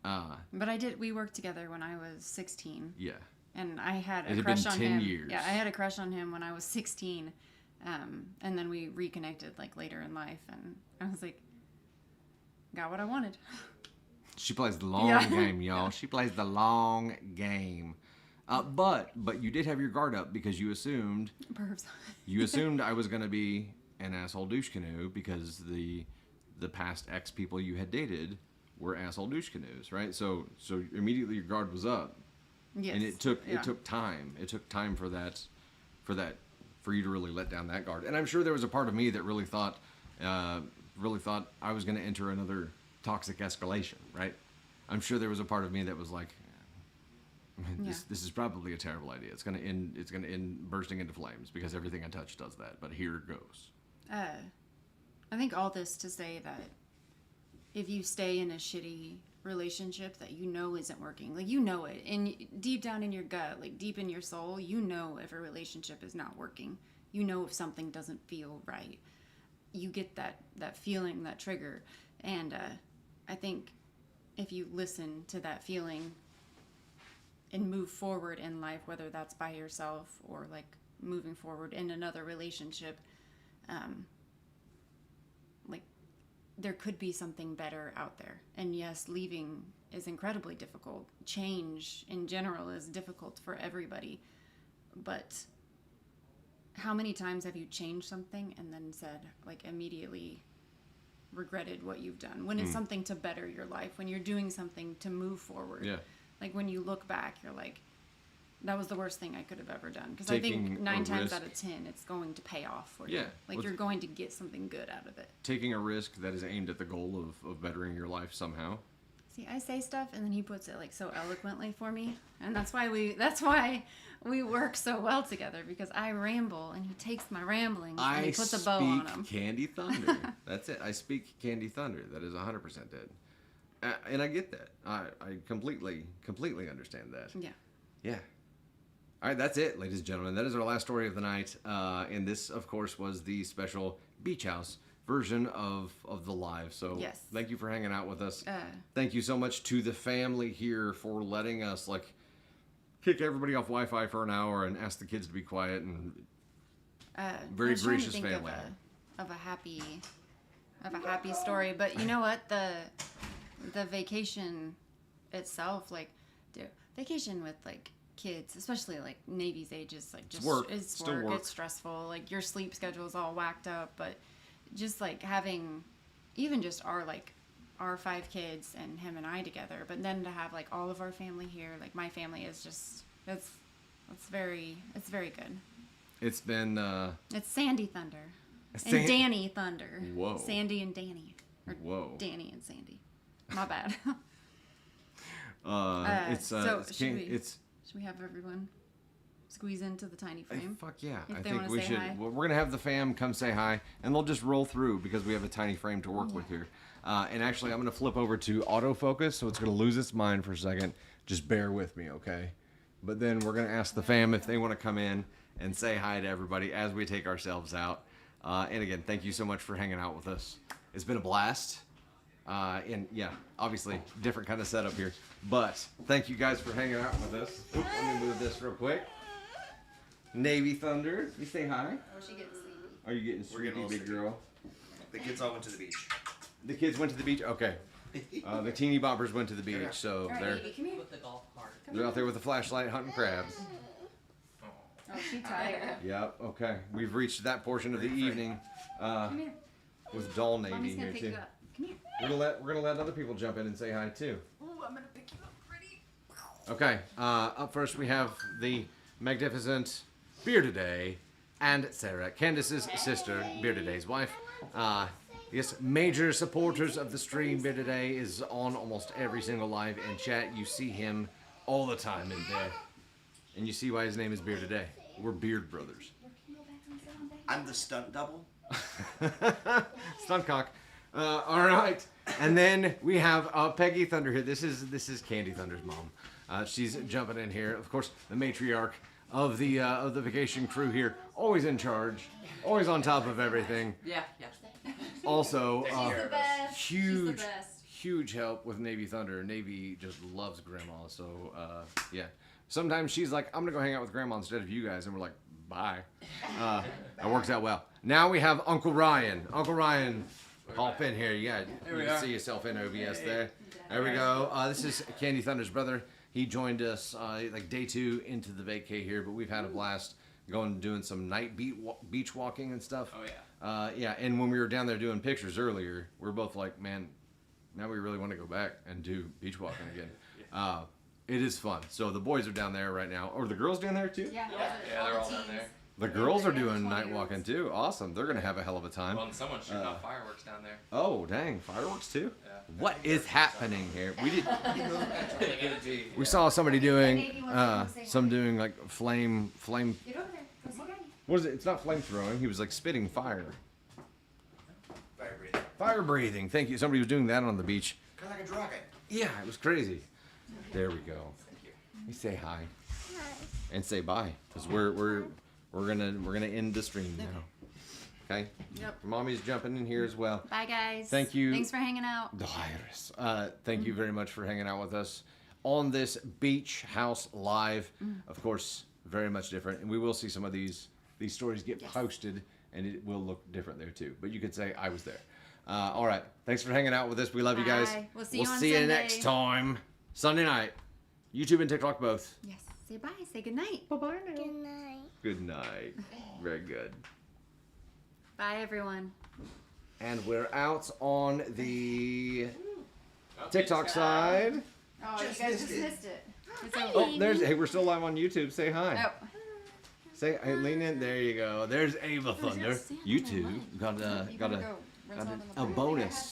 but we worked together when I was 16. Yeah. And I had It a had crush been on 10 him. years. Yeah, I had a crush on him when I was 16. And then we reconnected like later in life, and I was like, got what I wanted. She plays the long Yeah. game, y'all. She plays the long game. But you did have your guard up because you assumed Pervs. I was going to be an asshole douche canoe because the past ex people you had dated were asshole douche canoes, right? So immediately your guard was up. Yes. And it took Yeah. time. It took time for you to really let down that guard. And I'm sure there was a part of me that really thought I was going to enter another toxic escalation, right? I'm sure there was a part of me that was like, this is probably a terrible idea. It's going to end bursting into flames because everything I touch does that. But here it goes. I think all this to say that if you stay in a shitty relationship that you know isn't working, like you know it, and deep down in your gut, like deep in your soul, you know if a relationship is not working. You know if something doesn't feel right. You get that feeling, that trigger, and I think if you listen to that feeling and move forward in life, whether that's by yourself or like moving forward in another relationship, like there could be something better out there. And yes, leaving is incredibly difficult. Change in general is difficult for everybody. But how many times have you changed something and then said, like, immediately regretted what you've done? When it's something to better your life, when you're doing something to move forward. Yeah. Like, when you look back, you're like, that was the worst thing I could have ever done. Because I think Taking 9 a times risk. out of 10, it's going to pay off for you. Yeah. Like, Well, you're going to get something good out of it. Taking a risk that is aimed at the goal of bettering your life somehow. See, I say stuff and then he puts it like so eloquently for me, and that's why we work so well together, because I ramble and he takes my ramblings and he puts a bow on them. Candy Thunder. That's it. I speak Candy Thunder. That is 100% it. And I get that. I completely understand that. Yeah. Yeah. All right, that's it, ladies and gentlemen. That is our last story of the night. And this, of course, was the special beach house version of the live. So Yes. thank you for hanging out with us. Thank you so much to the family here for letting us kick everybody off Wi-Fi for an hour and ask the kids to be quiet, and very I was trying to gracious think family. of a happy story, but you know what, the vacation itself, vacation with kids, especially Navy's age, is just work. it's Still work. work. It's stressful. Your sleep schedule's all whacked up, but just having even just our 5 kids and him and I together, but then to have all of our family here, my family is just it's very good. It's been It's Sandy Thunder San- and Danny Thunder. Whoa. Sandy and Danny, or Whoa. Danny and Sandy. My bad. Should Should we have everyone squeeze into the tiny frame? fuck yeah. If I they think wanna we say should. hi. Well, we're going to have the fam come say hi, and they'll just roll through because we have a tiny frame to work with here. And actually, I'm going to flip over to autofocus, so it's going to lose its mind for a second. Just bear with me, okay? But then we're going to ask the fam if they want to come in and say hi to everybody as we take ourselves out. And again, thank you so much for hanging out with us. It's been a blast. And yeah, obviously, different kind of setup here. But thank you guys for hanging out with us. Oop, let me move this real quick. Navy Thunder, you say hi. Oh, she getting sleepy. Are you getting We're sleepy, getting big girl? The kids all went to the beach. The kids went to the beach. Okay. The teeny boppers went to the beach, so All right, they're Navy, come here. With the golf cart. they're out there with a flashlight hunting crabs. Oh, she's tired. Yep. Okay. We've reached that portion of the evening Come here. with Doll Navy Mommy's here gonna pick too. you up. Come here. We're gonna let other people jump in and say hi too. Ooh, I'm gonna pick you up pretty. Okay. Up first we have the magnificent Bearded Day and Sarah, Candace's sister, Bearded Day's wife. Yes, major supporters of the stream. Bearded Day is on almost every single live in chat. You see him all the time in there, and you see why his name is Bearded Day. We're Beard Brothers. I'm the stunt double. Stunt cock. All right, and then we have Peggy Thunder here. This is Candy Thunder's mom. She's jumping in here. Of course, the matriarch of the vacation crew here, always in charge, always on top of everything. Yeah. Also, She's the best. huge, She's the best. huge help with Navy Thunder. Navy just loves Grandma, so yeah. Sometimes she's like, "I'm gonna go hang out with Grandma instead of you guys," and we're like, "Bye." That works out well. Now we have Uncle Ryan. Uncle Ryan, hop in here. You can see yourself in OBS there. There we go. This is Candy Thunder's brother. He joined us day 2 into the vacay here, but we've had a blast doing some night beach walking and stuff. Oh yeah. Yeah, and when we were down there doing pictures earlier, we were both like, man, now we really want to go back and do beach walking again. It is fun. So the boys are down there right now. Or the girls down there too? Yeah, They're all down there. The girls are doing night walking too. Awesome. They're going to have a hell of a time. Well, and someone's shooting off fireworks down there. Oh, dang. Fireworks too? Yeah. What is happening here? Energy. We saw somebody doing, Maybe wants to come say some hi. doing like flame, Get over there. Go see Daddy. what is it? It's not flame throwing. He was like spitting fire. Fire breathing. Fire breathing. Thank you. Somebody was doing that on the beach. Kind of like a rocket. Yeah, it was crazy. There we go. We say hi and say bye because we're gonna end the stream now. Okay. Yep. Mommy's jumping in here as well. Bye, guys. Thank you. Thanks for hanging out. The Iris. Thank you very much for hanging out with us on this beach house live. Of course, very much different, and we will see some of these stories get posted, and it will look different there too. But you could say I was there. All right. Thanks for hanging out with us. We love you guys. Bye. We'll see you on you Sunday. next time. Sunday night. YouTube and TikTok both. Yes. Say bye. Say good night. Bye-bye now. Good night. Good night. Very good. Bye, everyone. And we're out on the TikTok side. Oh, Just you guys missed just it. missed it. It's Oh, hey, we're still live on YouTube. Say hi. Oh. Say, hey, lean in. There you go. There's Ava Thunder. Santa You two Mike. got You gotta go rinse got out in the a back. bonus.